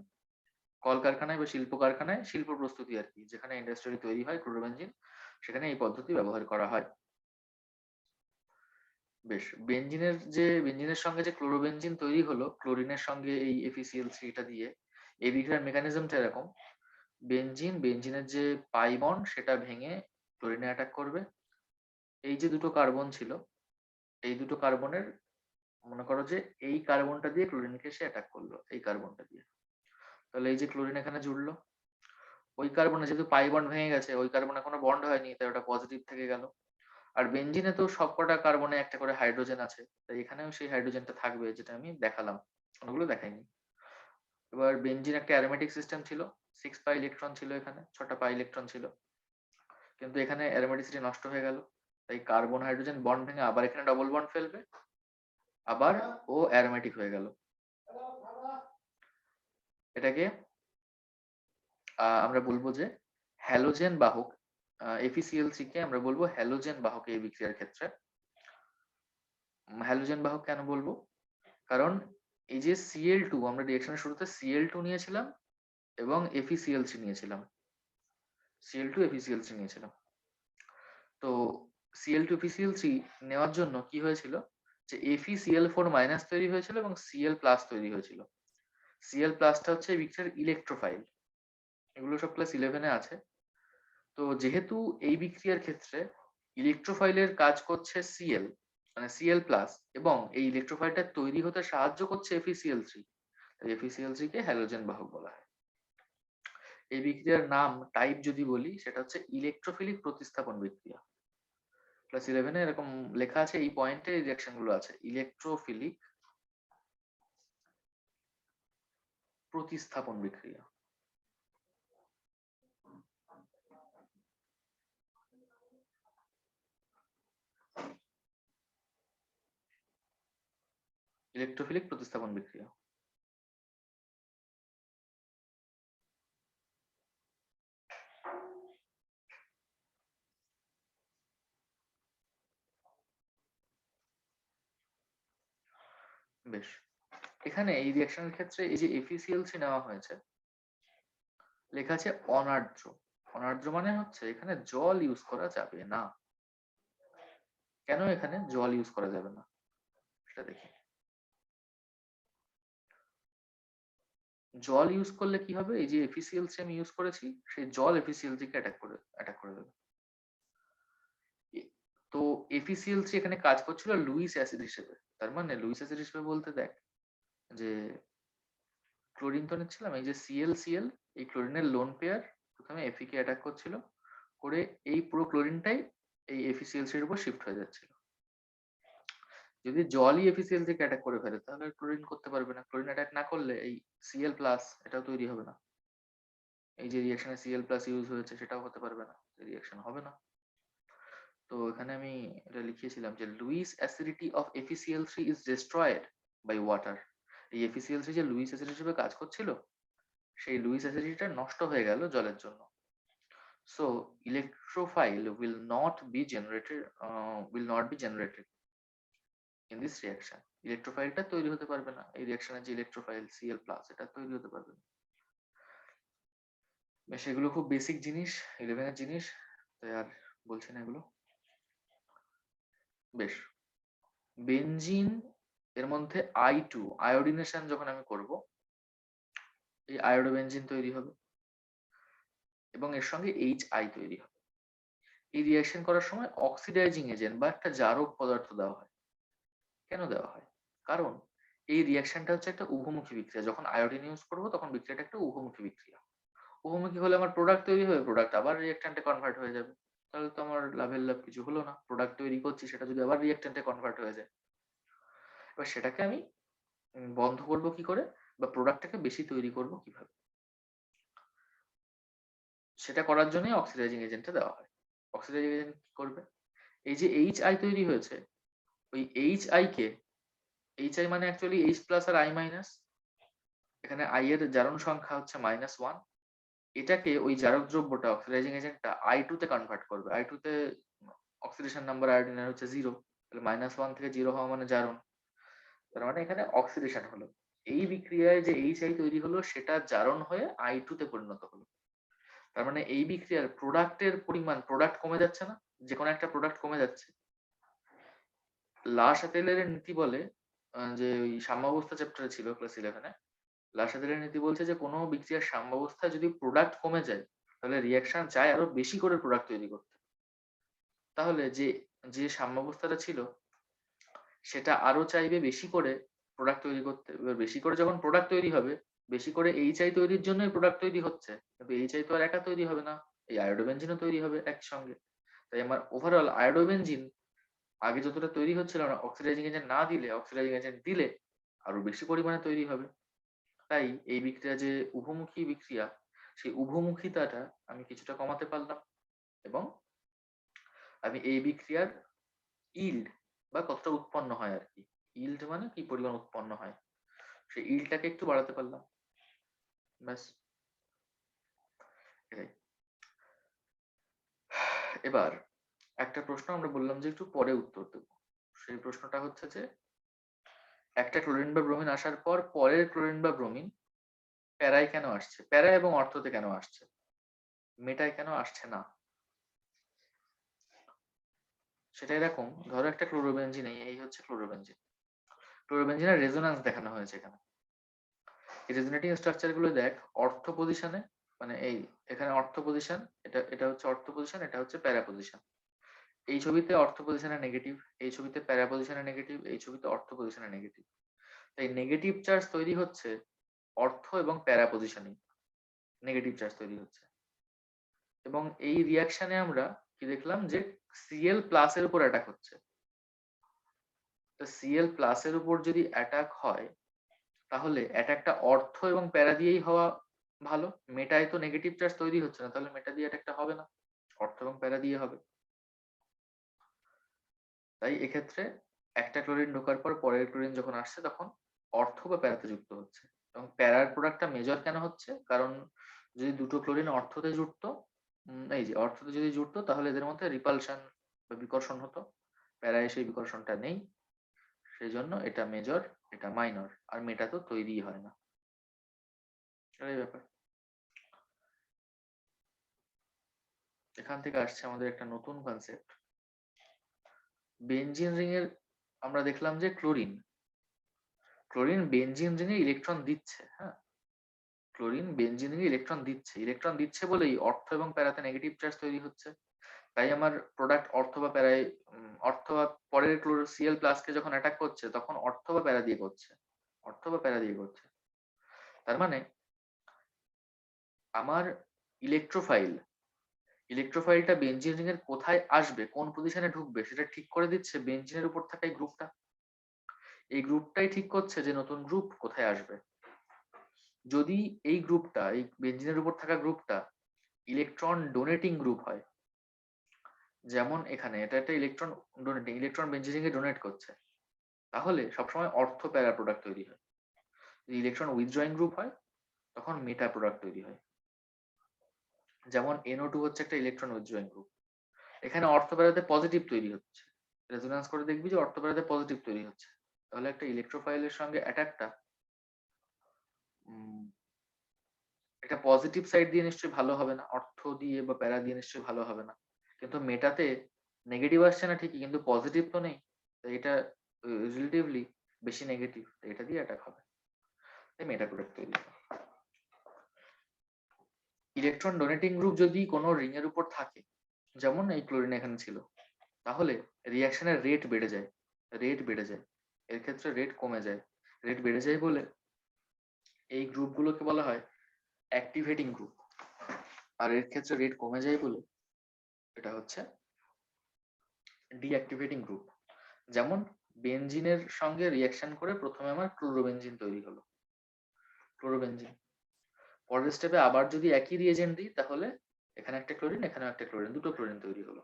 কলকারখানায় বা শিল্প কারখানায় শিল্প প্রস্তুতি আর কি, যেখানে ইন্ডাস্ট্রি তৈরি হয় ক্লোরোবেনজিন, সেখানে এই পদ্ধতি ব্যবহার করা হয়। বেশ, বেঞ্জিনের সঙ্গে যে ক্লোরোবেনজিন তৈরি হলো ক্লোরিনের সঙ্গে এই FeCl3 এটা দিয়ে, এই বিক্রিয়ার মেকানিজমটা এরকম, বেঞ্জিনের যে পাই বন্ড সেটা ভেঙে ক্লোরিনে অ্যাটাক করবে। এই যে দুটো কার্বন ছিল, এই দুটো কার্বনের, মনে করো যে এই কার্বনটা দিয়ে ক্লোরিনকে সে অ্যাটাক করলো, এই কার্বনটা দিয়ে, তাহলে এই যে ক্লোরিন এখানে জুড়লো, ওই কার্বনে যেহেতু পাই বন্ড ভেঙে গেছে, ওই কার্বনে কোনো বন্ড হয়নি, তাই ওটা পজিটিভ থেকে গেল। আর বেঞ্জিনে তো সবকটা কার্বনে একটা করে হাইড্রোজেন আছে, তাই এখানেও সেই হাইড্রোজেনটা থাকবে, যেটা আমি দেখালাম, ওগুলো দেখাইনি। এবার বেঞ্জিন একটা অ্যারোমেটিক সিস্টেম ছিল, 6 পাই ইলেকট্রন ছিল, এখানে 6টা পাই ইলেকট্রন ছিল, কিন্তু এখানে অ্যারোমেটিসিটি নষ্ট হয়ে গেল, তাই কার্বন হাইড্রোজেন বন্ড ভেঙে আবার এখানে ডবল বন্ড ফেলবে, আবার ও অ্যারোমেটিক হয়ে গেল। এটাকে আমরা বলবো যে হ্যালোজেন বাহক। FeCl3 কে আমরা বলবো হ্যালোজেন বাহক এই বিক্রিয়ার ক্ষেত্রে। হ্যালোজেন বাহক কেন বলবো? কারণ এই যে Cl2, আমরা রিঅ্যাকশনের শুরুতে Cl2 নিয়েছিলাম এবং FeCl3 নিয়েছিলাম, Cl2 FeCl3 নিয়েছিলাম। তো Cl2 FeCl3 নেওয়ার জন্য কি হয়েছিল, যে FeCl4 মাইনাস তৈরি হয়েছিল এবং Cl প্লাস তৈরি হয়েছিল। Cl প্লাসটা হচ্ছে এই বিক্রিয়ার ইলেকট্রোফাইল, এগুলো সব ক্লাস 11-এ আছে। তো যেহেতু এই বিক্রিয়ার ক্ষেত্রে ইলেকট্রোফাইলের কাজ করছে Cl, মানে Cl প্লাস, এবং এই ইলেকট্রোফাইলটা তৈরি হতে সাহায্য করছে FeCl3, তাই FeCl3 কে হ্যালোজেন বাহক বলা হয়। এই বিক্রিয়ার নাম টাইপ যদি বলি, সেটা হচ্ছে ইলেকট্রোফিলিক প্রতিস্থাপন বিক্রিয়া। ক্লাস 11-এ এরকম লেখা আছে, এই পয়েন্টে এই রিঅ্যাকশন গুলো আছে, ইলেকট্রোফিলিক প্রতিস্থাপন বিক্রিয়া। ইলেকট্রোফিলিক প্রতিস্থাপন বিক্রিয়া। বেশ, এখানে এই রিঅ্যাকশনের ক্ষেত্রে এই যে FeCl3 নেওয়া হয়েছে, লেখা আছে অনার্দ্র। অনার্দ্র মানে হচ্ছে এখানে জল ইউজ করা যাবে না। কেন এখানে জল ইউজ করা যাবে না সেটা দেখি। জল ইউজ করলে কি হবে, এই যে FeCl3 আমি ইউজ করেছি, সেই জল FeCl3 কে অ্যাটাক করে দেবে। তো FeCl3 এখানে কাজ করছিল লুইস অ্যাসিড হিসেবে। তার মানে লুইস অ্যাসিড হিসেবে বলতে দেখ, যে ক্লোরিন তো নিচ্ছিলাম, এই যে Cl এই ক্লোরিনের লোন পেয়ার প্রথমে Fe কে অ্যাটাক করছিল, করে এই পুরো ক্লোরিনটাই এই FeCl3 এর উপর শিফট হয়ে যাচ্ছিল। যদি জলই FeCl3 কে অ্যাটাক করে ফেলে, তাহলে ক্লোরিন করতে পারবে না। ক্লোরিন অ্যাটাক না করলে এই Cl প্লাস এটাও তৈরি হবে না। এই যে রিঅ্যাকশনে Cl প্লাস ইউজ হয়েছে সেটাও হতে পারবে না, রিঅ্যাকশন হবে না। তো এখানে আমি এটা লিখেছিলাম যে Lewis acidity of FeCl3 is destroyed by water. এই FeCl3 যে লুইস অ্যাসিড হিসেবে কাজ করছিল, সেই লুইস অ্যাসিডিটিটা নষ্ট হয়ে গেল জলের জন্য। So electrophile will not be generated in this reaction. ইলেকট্রোফাইলটা তৈরি হতে পারবে না, এই রিঅ্যাকশনের যে ইলেকট্রোফাইল Cl প্লাস এটা তৈরি হতে পারবে না। সেগুলো খুব বেসিক জিনিস, 11-এর জিনিস, তাই আর বলছি না এগুলো। বেশ, বেনজিন এর মধ্যে I2 আয়োডিনেশন যখন আমি করব, এই আয়োডোবেনজিন তৈরি হবে এবং এর সঙ্গে HI তৈরি হবে। এই রিঅ্যাকশন করার সময় অক্সিডাইজিং এজেন্ট বা একটা জারক পদার্থ দেওয়া হয়। কেন দেওয়া হয়? কারণ এই রিঅ্যাকশনটা হচ্ছে একটা উভমুখী বিক্রিয়া। যখন আয়োডিন ইউজ করব তখন বিক্রিয়াটা একটা উভমুখী বিক্রিয়া। উভমুখী হলে আমার প্রোডাক্ট তৈরি হবে, প্রোডাক্ট আবার রিঅ্যাকট্যান্টে কনভার্ট হয়ে যাবে। তাহলে তো আমার লাভের লাভ কিছু হলো না। প্রোডাক্ট তৈরি করছি, সেটা যদি আবার রিঅ্যাকট্যান্টে কনভার্ট হয়ে যায়, এবার সেটাকে আমি বন্ধ করব কি করে, বা প্রোডাক্টটাকে বেশি তৈরি করব কিভাবে, সেটা করার জন্যই অক্সিডাইজিং এজেন্টটা দেওয়া হয়। অক্সিডাইজিং এজেন্ট কি করবে, এই যে HI তৈরি হয়েছে, ওই HI কে, HI মানে অ্যাকচুয়ালি H প্লাস আর I মাইনাস, এখানে I এর জারণ সংখ্যা হচ্ছে -1, এটাকে ওই জারক দ্রব্যটা অক্সিডাইজিং এজেন্টটা I2 তে কনভার্ট করবে। I2 তে অক্সিডেশন নাম্বার আয়োডিনের হচ্ছে 0, তাহলে -1 থেকে 0 হওয়া মানে জারণ। তার মানে এখানে অক্সিডেশন হলো। এই বিক্রিয়ায় যে HI তৈরি হলো সেটা জারণ হয়ে I2 তে পরিণত হলো। তার মানে এই বিক্রিয়ার প্রোডাক্টের পরিমাণ, প্রোডাক্ট কমে যাচ্ছে না, যে কোনো একটা প্রোডাক্ট কমে যাচ্ছে। লা-শাতেলের নীতি বলে, যে ওই সাম্যাবস্থা চ্যাপ্টারে ছিল ক্লাস 11-এ, লা-শাতেলের নীতি বলছে যে কোনো বিক্রিয়ার সাম্যাবস্থায় যদি প্রোডাক্ট কমে যায়, তাহলে রিঅ্যাকশন চায় আরো বেশি করে প্রোডাক্ট তৈরি করতে। তাহলে যে যে সাম্যাবস্থাটা ছিল সেটা আরো চাইবে বেশি করে প্রোডাক্ট তৈরি করতে। এবার বেশি করে যখন প্রোডাক্ট তৈরি হবে, বেশি করে HI তৈরির জন্যই প্রোডাক্ট তৈরি হচ্ছে, কিন্তু HI তো আর একা তৈরি হবে না, এই আয়োডোবেনজিনও তৈরি হবে একসঙ্গে। তাই আমার ওভারঅল আয়োডোবেনজিন আগে যতটা তৈরি হচ্ছিল না, অক্সিডাইজিং এজেন্ট না দিলে, অক্সিডাইজিং এজেন্ট দিলে আরো বেশি পরিমাণে তৈরি হবে। তাই এই বিক্রিয়া যে উভমুখী বিক্রিয়া, সেই উভমুখিতাটা আমি কিছুটা কমাতে পারলাম এবং আমি এই বিক্রিয়ার ইল্ড বা কতটা উৎপন্ন হয় আর কি, ইল্ড মানে কি পরিমাণ উৎপন্ন হয়, সেই ইল্ডটাকে একটু বাড়াতে পারলাম, ব্যাস এটাই। এবার একটা প্রশ্ন আমরা বললাম যে একটু পরে উত্তর দেব, সেই প্রশ্নটা হচ্ছে যে একটা ক্লোরিন বা ব্রোমিন আসার পর পরের ক্লোরিন বা ব্রোমিন প্যারায় কেন আসছে, প্যারা এবং অর্থতে কেন আসছে, মেটায় কেন আসছে না। সেটা এরকম, ধরো একটা ক্লোরোবেনজিন, এই হচ্ছে ক্লোরোবেনজিন, ক্লোরোবেনজিনের রেজোন্যান্স দেখানো হয়েছে এখানে। এই রেজোনেটিং স্ট্রাকচার গুলো দেখ, অর্থ পজিশনে, মানে এই এখানে অর্থ পজিশন, এটা এটা হচ্ছে অর্থ পজিশন, এটা হচ্ছে প্যারা পজিশন। এই ছবিতে অর্থ পজিশনে নেগেটিভ, এই ছবিতে প্যারা পজিশনে নেগেটিভ, এই ছবিতে অর্থ পজিশনে নেগেটিভ। তাই নেগেটিভ চার্জ তৈরি হচ্ছে অর্থ এবং প্যারা পজিশনে, নেগেটিভ চার্জ তৈরি হচ্ছে। এবং এই রিয়াকশনে আমরা কি দেখলাম যে সিএল প্লাস এর উপর অ্যাটাক হচ্ছে। তো সিএল প্লাস এর উপর যদি অ্যাটাক হয় তাহলে অ্যাটাকটা অর্থ এবং প্যারা দিয়েই হওয়া ভালো, মেটায় তো নেগেটিভ চার্জ তৈরি হচ্ছে না, তাহলে মেটা দিয়ে অ্যাটাকটা হবে না, অর্থ এবং প্যারা দিয়ে হবে। তাই এক্ষেত্রে একটা ক্লোরিন ঢোকার পর পরের ক্লোরিন যখন আসছে তখন অর্থ বা প্যারাতে যুক্ত হচ্ছে। এবং প্যারার প্রোডাক্টটা মেজর কেন হচ্ছে, কারণ যদি দুটো ক্লোরিন অর্থতে জুড়তো, এই যে অর্থতে যদি জুড়তো তাহলে এদের মধ্যে রিপালশন বা বিকর্ষণ হতো, প্যারায় সেই বিকর্ষণটা নেই, সেই জন্য এটা মেজর, এটা মাইনর, আর মেটা তো তৈরি হয় না, এটাই ব্যাপার। এখান থেকে আসছে আমাদের একটা নতুন কনসেপ্ট, বেনজিন রিং এর। আমরা দেখলাম যে ক্লোরিন ক্লোরিন বেনজিন রিং এ ইলেকট্রন দিচ্ছে, হ্যাঁ, ক্লোরিন বেনজিন রিং এ ইলেকট্রন দিচ্ছে, ইলেকট্রন দিচ্ছে বলেই অর্থ এবং প্যারাতে নেগেটিভ চার্জ তৈরি হচ্ছে। তাই আমার প্রোডাক্ট অর্থ বা প্যারায়, অর্থ বা পরের ক্লোরো সিএল প্লাস কে যখন অ্যাটাক করছে তখন অর্থ বা প্যারা দিয়ে করছে, অর্থ বা প্যারা দিয়ে করছে। তার মানে আমার ইলেকট্রোফাইল, ইলেকট্রোফাইলটা বেনজিন রিং এর কোথায় আসবে, কোন পজিশনে ঢুকবে সেটা ঠিক করে দিচ্ছে বেনজিনের উপর থাকা এই গ্রুপটা। এই গ্রুপটাই ঠিক করছে যে নতুন গ্রুপ কোথায় আসবে। যদি এই গ্রুপটা, এই বেনজিনের উপর থাকা গ্রুপটা ইলেকট্রন ডোনেটিং গ্রুপ হয়, যেমন এখানে এটা একটা ইলেকট্রন ডোনেটিং, ইলেকট্রন বেনজিন কে ডোনেট করছে, তাহলে সবসময় অর্থ প্যারা প্রোডাক্ট তৈরি হয়। যদি ইলেকট্রন উইথড্রয়িং গ্রুপ হয় তখন মেটা প্রোডাক্ট তৈরি হয়। যেমন NO2 হচ্ছে একটা ইলেকট্রন উইথড্রয়িং গ্রুপ, এখানে অর্থ প্যারাতে পজিটিভ তৈরি হচ্ছে, রেজোন্যান্স করে দেখবি যে অর্থ প্যারাতে পজিটিভ তৈরি হচ্ছে, তাহলে একটা ইলেকট্রোফাইলের সঙ্গে অ্যাটাকটা এটা পজিটিভ সাইড দিয়ে নিশ্চয়ই ভালো হবে না, অর্থ দিয়ে বা প্যারা দিয়ে নিশ্চয়ই ভালো হবে না। কিন্তু মেটাতে নেগেটিভ আসছে না ঠিকই, কিন্তু পজিটিভ তো নেই, তো এটা রিলেটিভলি বেশি নেগেটিভ, এটা দিয়ে অ্যাটাক হবে, তাই মেটা প্রোডাক্ট তৈরি হবে। ইলেকট্রন ডোনেটিং গ্রুপ যদি কোনো রিং এর উপর থাকে, যেমন এই ক্লোরিন এখানে ছিল, তাহলে রিয়াকশনের রেট বেড়ে যায়, রেট বেড়ে যায়, এর ক্ষেত্রে রেট কমে যায়। রেট বেড়ে যায় বলে এই গ্রুপগুলোকে বলা হয় অ্যাক্টিভেটিং গ্রুপ, আর এর ক্ষেত্রে রেট কমে যায় বলে এটা হচ্ছে ডিঅ্যাক্টিভেটিং গ্রুপ। যেমন বেনজিনের সঙ্গে রিয়াকশন করে প্রথমে আমার ক্লোরোবেনজিন তৈরি হলো, ক্লোরোবেনজিন, পরের স্টেপে আবার যদি একই রিয়েজেন্ট দিই তাহলে এখানে একটা ক্লোরিন এখানে একটা ক্লোরিন, দুটো ক্লোরিন তৈরি হলো।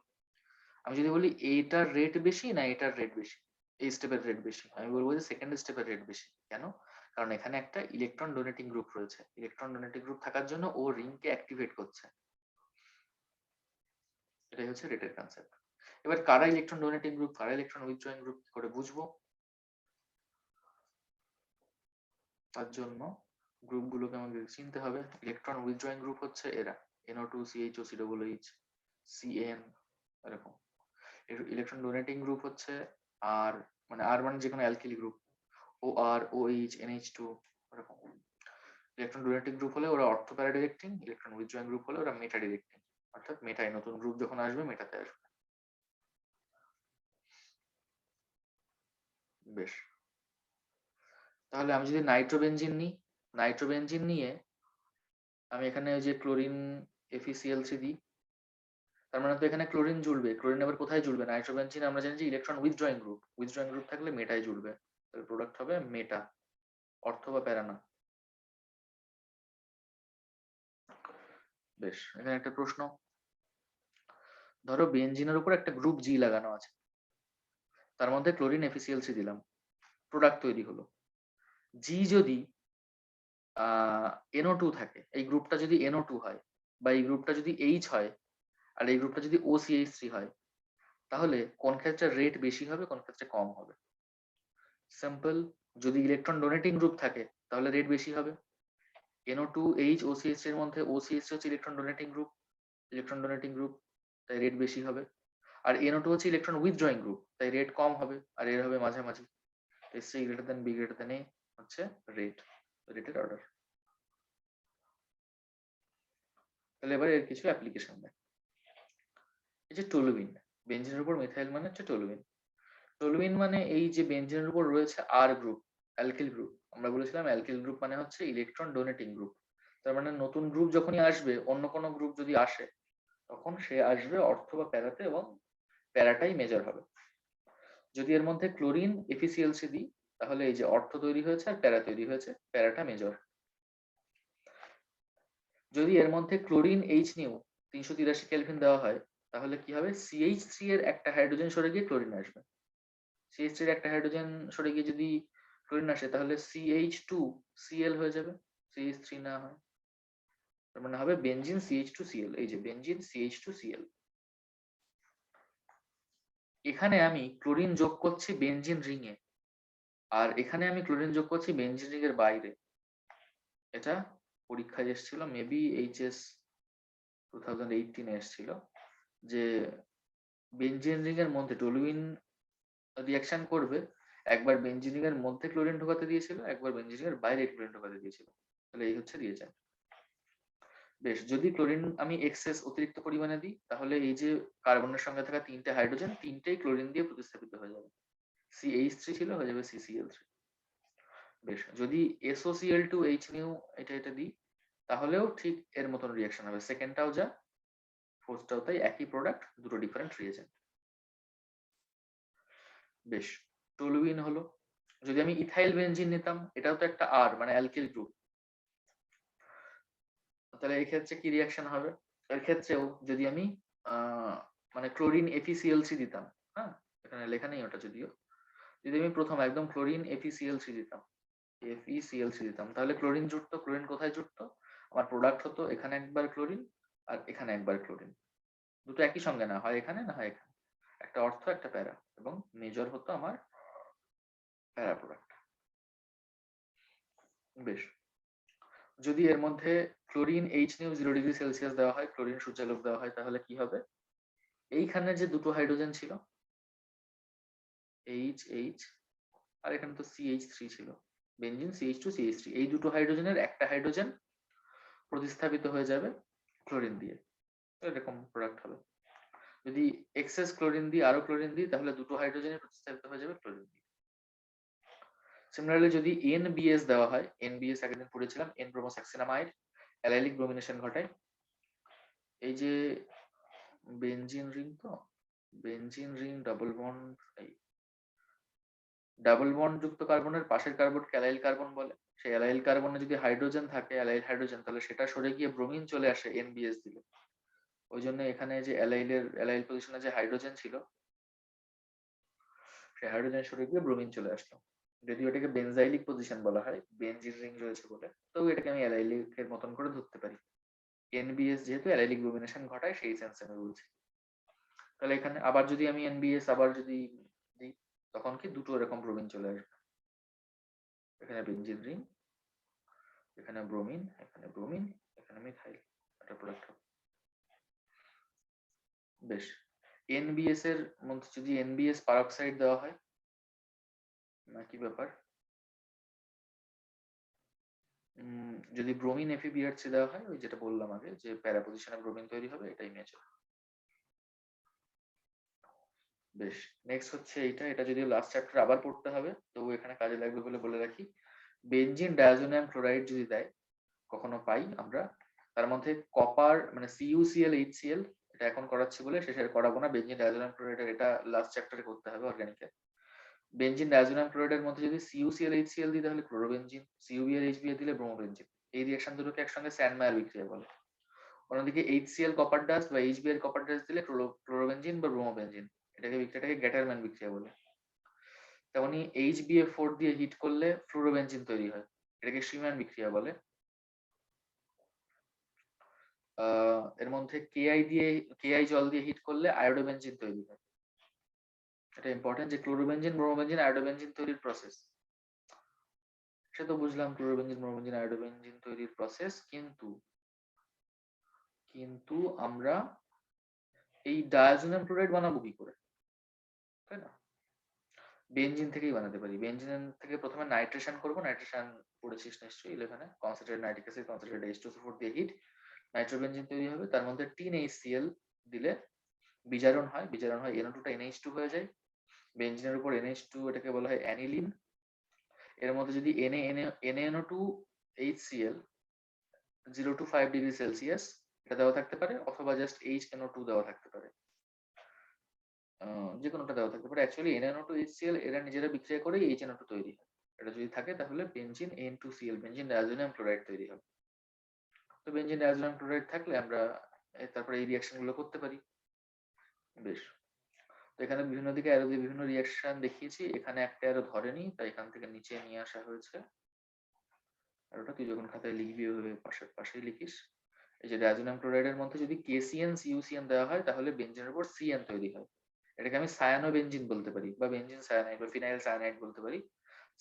আমি যদি বলি এইটার রেট বেশি না এটার রেট বেশি, এই স্টেপের রেট বেশি, আমি বলবো যে সেকেন্ড স্টেপের রেট বেশি। কেন? কারণ এখানে একটা ইলেকট্রন ডোনেটিং গ্রুপ রয়েছে, ইলেকট্রন ডোনেটিং গ্রুপ থাকার জন্য ও রিংকে অ্যাক্টিভেট করছে, এটাই হচ্ছে রেটের কনসেপ্ট। এবার কারা ইলেকট্রন ডোনেটিং গ্রুপ, কারা ইলেকট্রন উইথড্রয়িং গ্রুপ কি করে বুঝবো, তার জন্য গ্রুপগুলোকে আমাদের চিনতে হবে। ইলেকট্রন উইথড্রয়িং গ্রুপ হচ্ছে এরা, NO2 CHO COOH CN এরকম। ইলেকট্রন ডোনেটিং গ্রুপ হচ্ছে আর, মানে আর মানে যে কোনো অ্যালকিলি গ্রুপ, OR OH NH2 এরকম। ইলেকট্রন ডোনেটিং গ্রুপ হলে ওরা অর্থ প্যারা ডিরেক্টিং, ইলেকট্রন উইথড্রয়িং গ্রুপ হলে ওরা মেটা ডিরেক্টিং, অর্থাৎ মেটায় নতুন গ্রুপ যখন আসবে মেটাতে আসবে। বেশ, তাহলে আমি যদি নাইট্রোবেনজিন নিই, নাইট্রোবেনজিন নিয়ে আমি এখানে ওই যে ক্লোরিন FeCl3 দিই, তার মানে তো এখানে ক্লোরিন জুড়বে, ক্লোরিন আবার কোথায় জুড়বে, নাইট্রোবেনজিন আমরা জানি যে electron withdrawing group, withdrawing group থাকলে মেটায় জুড়বে, তাহলে প্রোডাক্ট হবে মেটা, অর্থ বা প্যারা না। বেশ, এখানে একটা প্রশ্ন, ধরো বেনজিনের উপর একটা গ্রুপ জি লাগানো আছে, তার মধ্যে ক্লোরিন এফিসিএলসি দিলাম, প্রোডাক্ট তৈরি হলো। জি যদি NO2 থাকে, এই গ্রুপটা যদি NO2 হয়, বা এই গ্রুপটা যদি H হয়, আর এই গ্রুপটা যদি OCH3 হয়, তাহলে কোন ক্ষেত্রে রেট বেশি হবে, কোন ক্ষেত্রে কম হবে? সিম্পল, যদি ইলেকট্রন ডোনেটিং গ্রুপ থাকে তাহলে রেট বেশি হবে। NO2H OCH এর মধ্যে OCH হচ্ছে ইলেকট্রন ডোনেটিং গ্রুপ, তাই রেট বেশি হবে। আর NO2 হচ্ছে ইলেকট্রন উইথড্রয়িং গ্রুপ, তাই রেট কম হবে, আর এর হবে মাঝামাঝি। C greater than B greater than A হচ্ছে রেটের অর্ডার। তাহলে এবার এর কিছু অ্যাপ্লিকেশন দেখ। এই যে টলুইন, বেঞ্জিনের উপর মিথাইল মানে হচ্ছে টলুইন। টলুইন মানে এই যে বেঞ্জিনের উপর রয়েছে আর গ্রুপ, অ্যালকিল গ্রুপ। আমরা বলেছিলাম অ্যালকিল গ্রুপ মানে হচ্ছে ইলেকট্রন ডোনেটিং গ্রুপ। তার মানে নতুন গ্রুপ যখনই আসবে, অন্য কোনো গ্রুপ যদি আসে, তখন সে আসবে অর্থ বা প্যারাতে, এবং প্যারাটাই মেজর হবে। যদি এর মধ্যে ক্লোরিন এফিসিএলসি দিই, তাহলে এই যে অর্থ তৈরি হয়েছে আর প্যারা তৈরি হয়েছে, প্যারাটা মেজর। যদি এর মধ্যে ক্লোরিন এইচ নিউ 383 কেলভিন দেওয়া হয়, তাহলে কি হবে, CH3 এর একটা হাইড্রোজেন সরে গিয়ে ক্লোরিন আসবে। CH3 এর একটা হাইড্রোজেন সরে গিয়ে যদি ক্লোরিন আসে, তাহলে CH2Cl হয়ে যাবে, CH3 না হয়। তার মানে হবে বেনজিন CH2Cl। এই যে বেনজিন CH2Cl। এখানে আমি ক্লোরিন যোগ করছি বেনজিন রিং এ, আর এখানে আমি ক্লোরিন যোগ করছি বেনজিন রিং এর বাইরে। এটা পরীক্ষায় এসেছিল, মেবি HS 2018 এসেছিল, যে বেনজিন রিং এর মধ্যে টলুইন রিয়াকশন করবে, একবার বেনজিন রিং এর মধ্যে ক্লোরিন ঢোকাতে দিয়েছিল, একবার বেনজিন রিং এর বাইরে ক্লোরিন ঢোকাতে দিয়েছিল। তাহলে এই হচ্ছে রিয়েজেন্ট। বেশ, যদি ক্লোরিন আমি এক্সেস অতিরিক্ত পরিমাণে দিই, তাহলে এই যে কার্বনের সঙ্গে থাকা তিনটে হাইড্রোজেন, তিনটেই ক্লোরিন দিয়ে প্রতিস্থাপিত হয়ে যাবে। CH3 ছিল, হয়ে যাবে CCl3। বেশ, যদি SOCl2H নিউ এটা দিই, তাহলেও ঠিক এর মতন রিয়াকশন হবে, সেকেন্ডটাও যা ফোর্থটাও তাই, একই প্রোডাক্ট, দুটো ডিফারেন্ট রিয়েজেন্ট। বেশ, টলুইন হলো। যদি আমি ইথাইল বেনজিন নিতাম, এটাও তো একটা আর মানে অ্যালকিল গ্রুপ, তাহলে এই ক্ষেত্রে কি রিয়াকশন হবে? এর ক্ষেত্রেও যদি আমি মানে ক্লোরিন এফিসিএলসি দিতাম, হ্যাঁ এখানে লেখা নেই ওটা যদিও, যদি আমি প্রথম একদম ক্লোরিন এফিসিএলসি দিতাম, তাহলে ক্লোরিন জুটতো। ক্লোরিন কোথায় জুটতো? আমার প্রোডাক্ট হতো এখানে একবার ক্লোরিন, আর এখানে একবার ক্লোরিন, দুটো একই সঙ্গে, না হয় এখানে না হয় এখানে, একটা অর্থ একটা প্যারা, এবং মেজর হতো আমার প্যারা প্রোডাক্ট। বেশ, যদি এর মধ্যে ক্লোরিন H নিউ 0°C দেওয়া হয়, ক্লোরিন সূর্যালোক দেওয়া হয়, তাহলে কি হবে? এইখানে যে দুটো হাইড্রোজেন ছিল, H আর এখানে তো CH3 ছিল, বেনজিন CH2CH3, এই দুটো হাইড্রোজেনের একটা হাইড্রোজেন প্রতিস্থাপিত হয়ে যাবে ক্লোরিন দিয়ে, এরকম প্রোডাক্ট হবে। যদি এক্সেস ক্লোরিন দিই, আরো ক্লোরিন দিই, তাহলে দুটো হাইড্রোজেনের প্রতিস্থাপিত হয়ে যাবে ক্লোরিন দিয়ে। সিমিলারলি যদি NBS দেওয়া হয়, NBS আগের দিন পড়েছিলাম, N ব্রোমোসাক্সিনামাইড, অ্যালাইলিক ব্রোমিনেশন ঘটায়। এই যে বেনজিন রিং, তো বেনজিন রিং ডাবল বন্ড, এই ডাবল বন্ড যুক্ত কার্বনের পাশের কার্বনকে অ্যালাইল কার্বন বলে। সেই অ্যালাইল কার্বনে যদি হাইড্রোজেন থাকে, অ্যালাইল হাইড্রোজেন, তাহলে সেটা সরে গিয়ে ব্রোমিন চলে আসে NBS দিলে। ওই জন্য এখানে যে অ্যালাইল পজিশনে যে হাইড্রোজেন ছিল, সেই হাইড্রোজেন সরে গিয়ে ব্রোমিন চলে আসলো। যদিও এটাকে বেনজাইলিক পজিশন বলা হয়, বেনজিন রিং রয়েছে বলে, তো এটাকে আমি অ্যালাইলিকের মতন করে ধরতে পারি। NBS যেহেতু অ্যালাইলিক ব্রোমিনেশন ঘটায়, সেই সেন্সে আমি বলছি। তাহলে এখানে আবার যদি আমি NBS আবার যদি দিই, তখন কি দুটো এরকম ব্রোমিন চলে আসবে। এখানে বেনজিন রিং, এখানে ব্রোমিন, এখানে ব্রোমিন, এখানে মিথাইল, এটা প্রোডাক্ট হবে। বেশ, NBS এর মধ্যে যদি NBS পারক্সাইড দেওয়া হয়, না কি ব্যাপার, যদি ব্রোমিন FeBrC দেওয়া হয়, ওই যেটা বললাম আগে, যে প্যারা পজিশনে ব্রোমিন তৈরি হবে, এটাই মেজর। বেশ, নেক্সট হচ্ছে এটা যদিও লাস্ট চ্যাপ্টার আবার পড়তে হবে, তো এখানে কাজে লাগবে বলে বলে রাখি। বেনজিন ডায়াজোনিয়াম ক্লোরাইড যদি দেয়, কখনো পাই আমরা, তার মধ্যে কপার মানে CuCl HCl, এটা এখন করাচ্ছি বলে শেষে করাবো না। বেনজিন ডায়াজোনিয়াম ক্লোরাইড এটা লাস্ট চ্যাপ্টারে করতে হবে, অর্গানিকে। বেনজিন ডায়াজোনিয়াম ক্লোরাইডের মধ্যে যদি CuCl HCl দিই, তাহলে ক্লোরোবেনজিন, CuBr HBr দিলে ব্রোমোবেনজিন। এই রিঅ্যাকশন দুটোকে একসঙ্গে স্যান্ডমায়ার বিক্রিয়া বলে। অন্যদিকে HCl কপার ডাস্ট বা HBr কপার ডাস্ট দিলে ক্লোরোবেনজিন বা ব্রোমোবেনজিন, এটাকে গ্যাটারম্যান বিক্রিয়া বলে। তেমনি HBF4 দিয়ে হিট করলে ফ্লুরোবেনজিন তৈরি হয়, এটাকে শিম্যান বিক্রিয়া বলে। এর মধ্যে কেআই জল দিয়ে হিট করলে আয়োডোবেনজিন তৈরি হয়। এটা ইম্পর্টেন্ট যে ক্লোরোবেনজিন ব্রোমোবেনজিন আয়োডোবেনজিন তৈরির প্রসেস, সে তো বুঝলাম ক্লোরোবেনজিন ব্রোমোবেনজিন আয়োডোবেনজিন তৈরির প্রসেস, কিন্তু আমরা এই ডায়াজোনিয়াম ক্লোরাইড বানাবো কি করে, তাই না? বেনজিন থেকেই বানাতে পারি। বেনজিন থেকে প্রথমে নাইট্রেশন করবো, নাইট্রেশন পড়েছিস নিশ্চয়ই 11-এ, concentrated nitric acid concentrated H2SO4 দিয়ে হিট, নাইট্রোবেনজিন তৈরি হবে। তার মধ্যে 10HCl দিলে বিজারণ হয়, NO2 টা NH2 হয়ে যায়, বেনজিনের উপর NH2, এটাকে বলা হয় অ্যানিলিন। এর মধ্যে যদি NaNO2 HCl 0 to 5 degree Celsius এটা দেওয়া থাকতে পারে, অথবা জাস্ট HNO2 দেওয়া থাকতে পারে, যে কোনোটা দেওয়া থাকতে পারে। অ্যাকচুয়ালি NaNO2 HCl এরা নিজেরা বিক্রিয়া করে HNO2 তৈরি হয়। এটা যদি থাকে তাহলে benzene N2Cl, benzene diazonium chloride তৈরি হবে। তো বেনজিন ডায়াজোনিয়াম ক্লোরাইড থাকলে আমরা তারপরে এই রিঅ্যাকশন গুলো করতে পারি। বেশ, তো এখানে বিভিন্ন দিকে অ্যারো দিয়ে বিভিন্ন রিঅ্যাকশন দেখিয়েছি, এখানে একটা অ্যারো ধরেনি তাই এখান থেকে নিচে নিয়ে আসা হয়েছে। আর ওটা তুই যখন খাতায় লিখবি ওইভাবে পাশেই লিখিস। এই যে ডায়াজোনিয়াম ক্লোরাইডের মধ্যে যদি KCN CuCN দেওয়া হয় তাহলে বেনজিনের উপর CN তৈরি হয়, এটাকে আমি সায়ানোবেনজিন বলতে পারি, বা বেনজিন সায়ানাইড বা ফিনাইল সায়ানাইড বলতে পারি।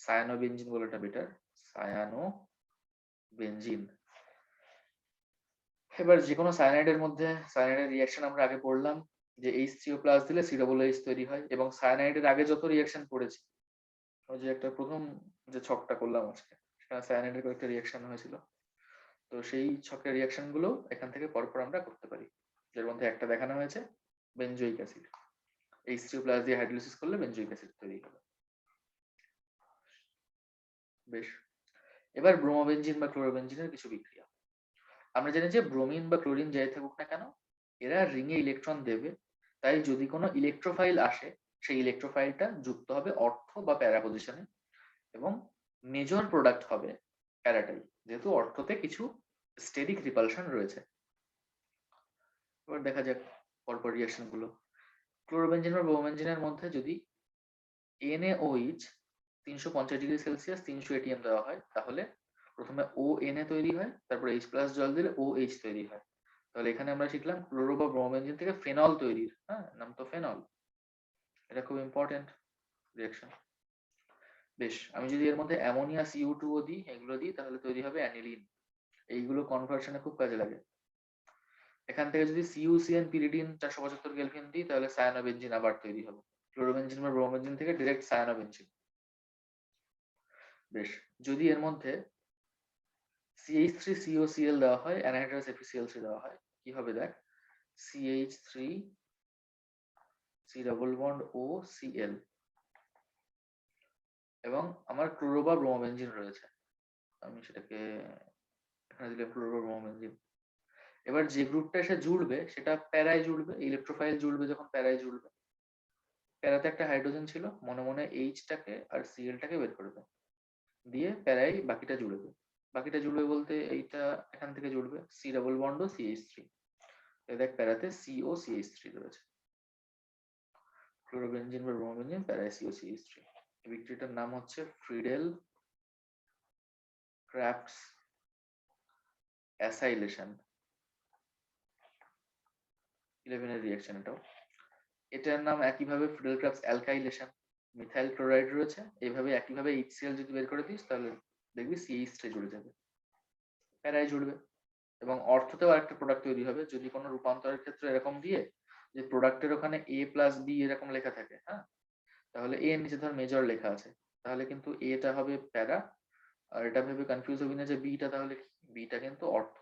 সায়ানোবেনজিন বলাটা বেটার, সায়ানোবেনজিন। এবার যে কোনো সায়ানাইডের মধ্যে সায়ানাইডের রিঅ্যাকশন আমরা আগে পড়লাম যে H3O+ দিলে COOH তৈরি হয়, এবং সায়ানাইডের আগে যত রিঅ্যাকশন পড়েছি, ওই যে একটা প্রথম যে ছকটা করলাম আজকে, সেখানে সায়ানাইডের কয়েকটা রিঅ্যাকশন হয়েছিল, তো সেই ছকের রিঅ্যাকশন গুলো এখান থেকে পরপর আমরা করতে পারি। এর মধ্যে একটা দেখানো হয়েছে বেনজোইক অ্যাসিড, H3O+ দিয়ে হাইড্রোলিসিস করলে বেনজোইক অ্যাসিড তৈরি হবে। বেশ, এবার ব্রোমোবেনজিন বা ক্লোরোবেনজিনের কিছু বিক্রিয়া। আমরা জানি যে ব্রোমিন বা ক্লোরিন যাই থাকুক না কেন, এরা রিংয়ে ইলেকট্রন দেবে, তাই যদি কোনো ইলেকট্রোফাইল আসে সেই ইলেকট্রোফাইলটা যুক্ত হবে অর্থ বা প্যারা পজিশনে, এবং মেজর প্রোডাক্ট হবে প্যারাটাই, যেহেতু অর্থতে কিছু স্টেরিক রিপালশন রয়েছে। এবার দেখা যাক পরপর রিঅ্যাকশন গুলো। ক্লোরোবেনজিন বা ব্রোমোবেনজিনের মধ্যে যদি NaOH 350 ডিগ্রি সেলসিয়াস 300 ATM দেওয়া হয় তাহলে প্রথমে ONa তৈরি হয়, তারপর H+ জল দিলে OH তৈরি হয়। তাহলে এখানে আমরা শিখলাম ক্লোরো বা ব্রোমোবেনজিন থেকে ফেনল তৈরির, হ্যাঁ নাম তো ফেনল, এটা খুব ইম্পর্টেন্ট রিঅ্যাকশন। বেশ, আমি যদি এর মধ্যে অ্যামোনিয়া CO2 দিই, এগুলো দিই, তাহলে তৈরি হবে অ্যানিলিন। এইগুলো কনভার্সনে খুব কাজে লাগে। এখান থেকে যদি CuCN পিরিডিন 475 কেলভিন দিই তাহলে সায়ানোবেনজিন আবার তৈরি হবে। ক্লোরোবেনজিন বা ব্রোমোবেনজিন থেকে ডিরেক্ট সায়ানোবেনজিন। বেশ, যদি এর মধ্যে CH3COCl দেওয়া হয়, অ্যানহাইড্রাস FeCl3 দেওয়া হয়, কি হবে দেখ, CH3 C double bond O Cl, এবং আমার ক্লোরো বা ব্রোমোবেনজিন রয়েছে, আমি সেটাকে এখানে দিলাম ক্লোরো বা ব্রোমোবেনজিন। এবার যে গ্রুপটা এসে জুড়বে সেটা প্যারায় জুড়বে, ইলেকট্রোফাইল জুড়বে যখন প্যারায় জুড়বে, প্যারাতে একটা হাইড্রোজেন ছিল, মনে মনে H-টাকে আর Cl-টাকে বের করবে, দিয়ে প্যারায় বাকিটা জুড়বে বলতে এইটা এখান থেকে জুড়বে C ডাবল বন্ড ও CH3, দেখ প্যারাতে COCH3 রয়েছে। ক্লোরোবেনজিন বা ব্রোমোবেনজিন প্যারায় COCH3। এই বিক্রিয়াটার নাম হচ্ছে ফ্রিডেল ক্রাফটস অ্যাসাইলেশন, 11 এর রিঅ্যাকশন এটাও। এটার নাম একইভাবে Friedel Crafts alkylation, methyl chloride রয়েছে, এইভাবে একইভাবে HCl যদি বের করে দিস তাহলে দেখবি CH3 জুড়ে যাবে, প্যারায় জুড়বে। এবং অর্থতেও আরেকটা প্রোডাক্ট তৈরি হবে, যদি কোনো রূপান্তরের ক্ষেত্রে এরকম দিয়ে যে প্রোডাক্টের ওখানে A+B এরকম লেখা থাকে, হ্যাঁ, তাহলে A এর নিচে ধর মেজর লেখা আছে, তাহলে কিন্তু এটা হবে প্যারা, আর এটা ভেবে কনফিউজ হবি না যে বিটা তাহলে বিটা কিন্তু অর্থ।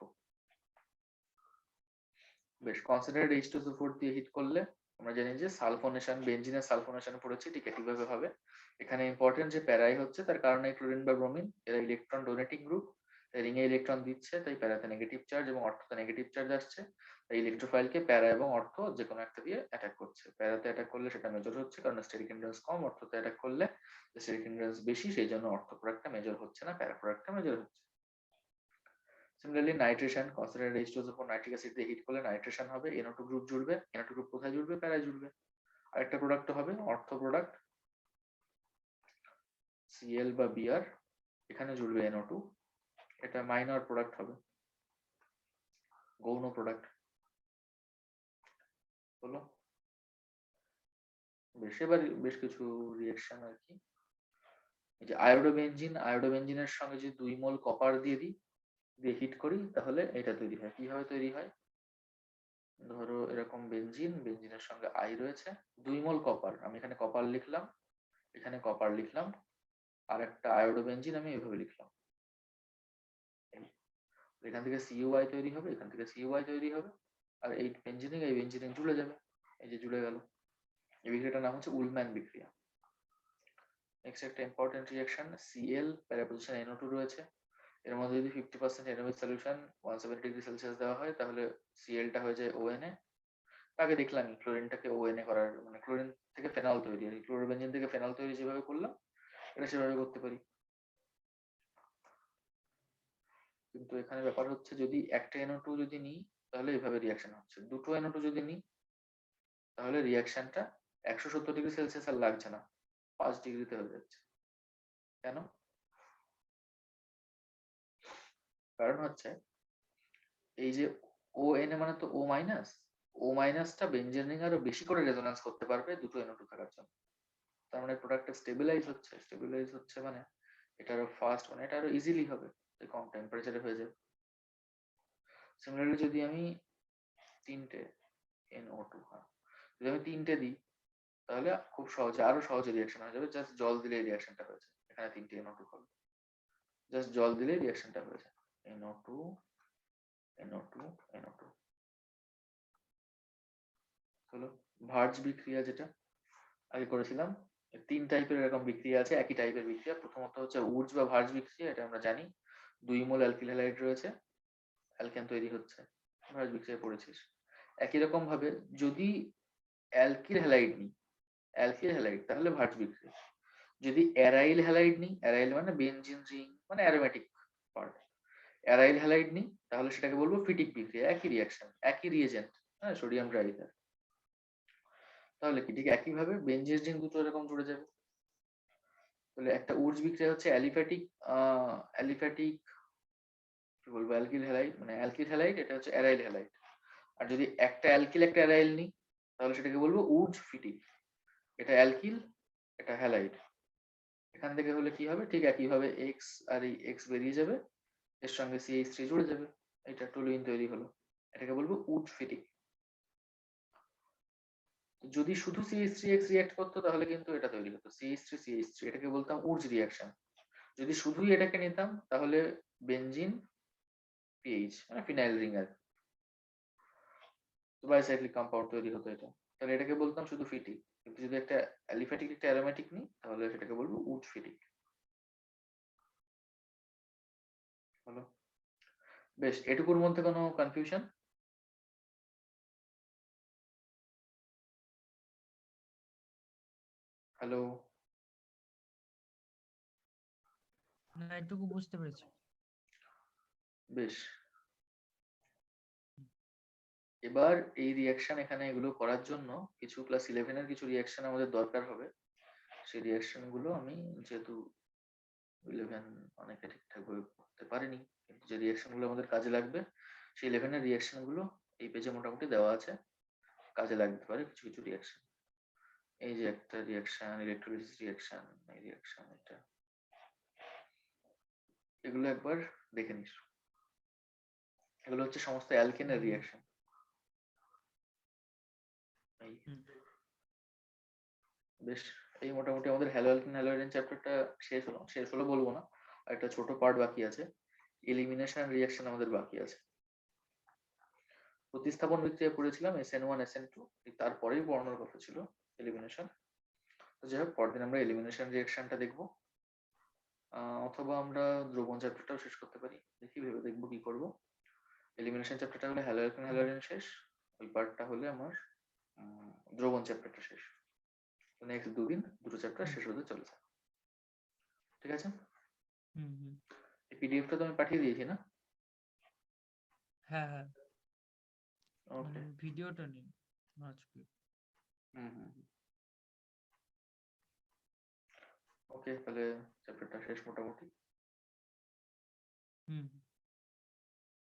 বেশ, কনসেন্ট্রেটেড H2SO4 দিয়ে হিট করলে আমরা জানি যে সালফোনেশন, বেনজিনের সালফোনেশন পড়েছি, ঠিক একইভাবে হবে। এখানে ইম্পর্টেন্ট যে প্যারাই হচ্ছে, তার কারণ এই ক্লোরিন বা ব্রোমিন এরা ইলেকট্রন ডোনেটিং গ্রুপ, তাই রিং এ ইলেকট্রন দিচ্ছে, তাই প্যারাতে নেগেটিভ চার্জ এবং অর্থতে নেগেটিভ চার্জ আসছে, তাই ইলেকট্রোফাইলকে প্যারা এবং অর্থ যে কোনো একটা দিয়ে অ্যাটাক করছে। প্যারাতে অ্যাটাক করলে সেটা মেজর হচ্ছে কারণ স্টেরিক হিন্ড্রেন্স কম, অর্থতে অ্যাটাক করলে স্টেরিক হিন্ড্রেন্স বেশি, সেই জন্য অর্থ প্রোডাক্টটা মেজর হচ্ছে না, প্যারা প্রোডাক্টটা মেজর হচ্ছে। সিমিলারলি নাইট্রেশন কনসেন্ট্রেটেড H2SO4 উপর নাইট্রিক অ্যাসিড দিয়ে হিট করলে নাইট্রেশন হবে, NO2 গ্রুপ জুড়বে। NO2 গ্রুপ কোথায় জুড়বে? প্যারায় জুড়বে। আরেকটা প্রোডাক্ট হবে অর্থ প্রোডাক্ট Cl বা Br, এখানে জুড়বে NO2, এটা মাইনর প্রোডাক্ট হবে, গৌণ প্রোডাক্ট হলো। এবার বেশ কিছু রিঅ্যাকশন আর কি, এই যে আয়োডোবেনজিনের সঙ্গে যদি 2 মোল কপার দিয়ে দিই, দিয়ে হিট করি, তাহলে এটা তৈরি হয়। কিভাবে তৈরি হয়? ধরো এরকম বেনজিনের সঙ্গে আই রয়েছে, 2 মোল কপার, আমি এখানে কপার লিখলাম, এখানে কপার লিখলাম, আর একটা আয়োডোবেনজিন আমি এভাবে লিখলাম। এখান থেকে CuI তৈরি হবে, এখান থেকে CuI তৈরি হবে, আর এই বেঞ্জিনে জুড়ে যাবে, এই যে জুড়ে গেল। এই বিক্রিয়াটার নাম হচ্ছে উলম্যান বিক্রিয়া। নেক্সট একটা ইম্পর্টেন্ট রিঅ্যাকশন, Cl প্যারাপোজিশন NO2 রয়েছে, এর মধ্যে যদি 50% NaOH সলিউশন 170 ডিগ্রি সেলসিয়াস দেওয়া হয়, তাহলে Clটা হয়ে যায় ONA। আগে দেখলাম ক্লোরিনটাকে ONA করার, মানে ক্লোরিন থেকে ফেনল তৈরি, ক্লোরোবেনজিন থেকে ফেনল তৈরি যেভাবে করলাম, এটা সেভাবে করতে পারি। কিন্তু এখানে ব্যাপার হচ্ছে, যদি একটা NO2 যদি নিই, তাহলে এভাবে রিঅ্যাকশন হচ্ছে। দুটো NO2 যদি নিই, তাহলে রিঅ্যাকশনটা 170 ডিগ্রি সেলসিয়াস আর লাগছে না, 5 ডিগ্রিতে হয়ে যাচ্ছে। কেন? কারণ হচ্ছে এই যে ONA মানে তো O মাইনাসটা বেঞ্জিন রিং আরো বেশি করে রেজোন্যান্স করতে পারবে দুটো NO2 থাকার জন্য। তার মানে প্রোডাক্টটা স্টেবিলাইজ হচ্ছে মানে এটা আরো ফাস্ট, মানে এটা আরো ইজিলি হবে, কম টেম্পারেচারে হয়ে যাবে। সিমিলারলি যদি আমি তিনটে NO2, যদি আমি তিনটে দিই, তাহলে খুব সহজে, আরো সহজে রিঅ্যাকশন হয়ে যাবে। জাস্ট জল দিলে রিঅ্যাকশনটা হয়েছে, এখানে তিনটে NO2 হবে, জাস্ট জল দিলে রিঅ্যাকশনটা হয়েছে, NO2 NO2 NO2 হলো। ভার্জ বিক্রিয়া যেটা আগে করেছিলাম, 3 টাইপের এরকম বিক্রিয়া আছে, একই টাইপের বিক্রিয়া। প্রথমত হচ্ছে উডস বা ভার্জ বিক্রিয়া, এটা আমরা জানি, 2 মোল অ্যালকিল হ্যালাইড রয়েছে, অ্যালকেন তৈরি হচ্ছে, ভার্জ বিক্রিয়া পড়েছিস। একই রকম ভাবে যদি অ্যালকিল হ্যালাইড নিই, তাহলে ভার্জ বিক্রিয়া। যদি অ্যারাইল হ্যালাইড নিই, অ্যারাইল মানে বেনজিন রিং মানে অ্যারোমেটিক পার্ট, অ্যারাইল হ্যালাইড নিই, তাহলে সেটাকে বলবো ফিটিক বিক্রিয়া। একই রিঅ্যাকশন, একই রিএজেন্ট, হ্যাঁ, সোডিয়াম ড্রাইভার। তাহলে কি ঠিক একইভাবে বেনজিন রিং দুটো এরকম জুড়ে যাবে। তাহলে একটা উডস বিক্রিয়া হচ্ছে অ্যালিফ্যাটিক কি বলবো, অ্যালকিল হ্যালাইড, মানে অ্যালকিল হ্যালাইড, এটা হচ্ছে অ্যারাইল হ্যালাইড। আর যদি একটা অ্যালকিল একটা অ্যারাইল নিই, তাহলে সেটাকে বলবো উডস ফিটিক। এটা অ্যালকিল, এটা হ্যালাইড। এখান থেকে হলে কি হবে, ঠিক একইভাবে এক্স আর এই এক্স বেরিয়ে যাবে, এর সঙ্গে CH3 জুড়ে যাবে, এটা টলুইন তৈরি হলো, এটাকে বলবো উডস ফিটিক। যদি শুধু CH3X রিঅ্যাক্ট করতো, তাহলে কিন্তু এটা তৈরি হতো CH3CH3, এটাকে বলতাম উডস রিঅ্যাকশন। যদি শুধুই এটাকে নিতাম, তাহলে বেনজিন পিএইচ মানে ফিনাইল রিং আর বাইসাইক্লিক কম্পাউন্ড তৈরি হতো এটা, তাহলে এটাকে বলতাম শুধু ফিটিক। কিন্তু যদি একটা অ্যালিফ্যাটিক একটা অ্যারোমেটিক নিই, তাহলে সেটাকে বলবো উড ফিটিক। হলো। বেশ, এটুকুর মধ্যে কোনো কনফিউশন? হ্যালো? না, এটুকু বুঝতে পেরেছি। বেশ, এবার এই রিঅ্যাকশন, এখানে এগুলো করার জন্য কিছু ক্লাস 11 এর কিছু রিঅ্যাকশন আমাদের দরকার হবে। সেই রিঅ্যাকশন গুলো আমি, যেহেতু 11 অনেকে ঠিকঠাক ভাবে করতে পারেনি, কিন্তু যে রিঅ্যাকশন গুলো আমাদের কাজে লাগবে, সেই 11 এর রিঅ্যাকশন গুলো এই পেজে মোটামুটি দেওয়া আছে, কাজে লাগতে পারে কিছু কিছু রিঅ্যাকশন। এই যে একটা রিঅ্যাকশন, ইলেকট্রোলিসিস রিঅ্যাকশন, এই রিঅ্যাকশন, এটা, এগুলো একবার দেখে নিস। এগুলো হচ্ছে সমস্ত অ্যালকেনের রিঅ্যাকশন। বেশ, এই মোটামুটি আমাদের হ্যালো অ্যালকেন হ্যালো অ্যালকেন চ্যাপ্টারটা শেষ হলো বলবো না, আর একটা ছোট পার্ট বাকি আছে, এলিমিনেশন রিঅ্যাকশন আমাদের বাকি আছে। প্রতিস্থাপন বিক্রিয়া পড়েছিলাম SN1 SN2, তারপরেই পড়ানোর কথা ছিল এলিমিনেশন। তো যাই হোক, পরদিন আমরা এলিমিনেশন রিঅ্যাকশনটা দেখবো, অথবা আমরা দ্রবণ চ্যাপ্টারটাও শেষ করতে পারি, দেখি ভেবে দেখবো কি করব। এলিমিনেশন চ্যাপ্টারটা হলে হ্যালো অ্যালকেন হ্যালো অ্যালকেন শেষ, ওই পার্টটা হলে আমার দ্রবণ চ্যাপ্টারটা শেষ। নেক্সট দুদিন দুটো চ্যাপ্টার শেষ হতে চলেছে, ঠিক আছে? এই পিডিএফটা তো আমি পাঠিয়ে দিয়েছি না? হ্যাঁ হ্যাঁ ওকে। ভিডিওটা নেই আজকে। হুম। ওকে, তাহলে চ্যাপ্টারটা শেষ মোটামুটি। হুম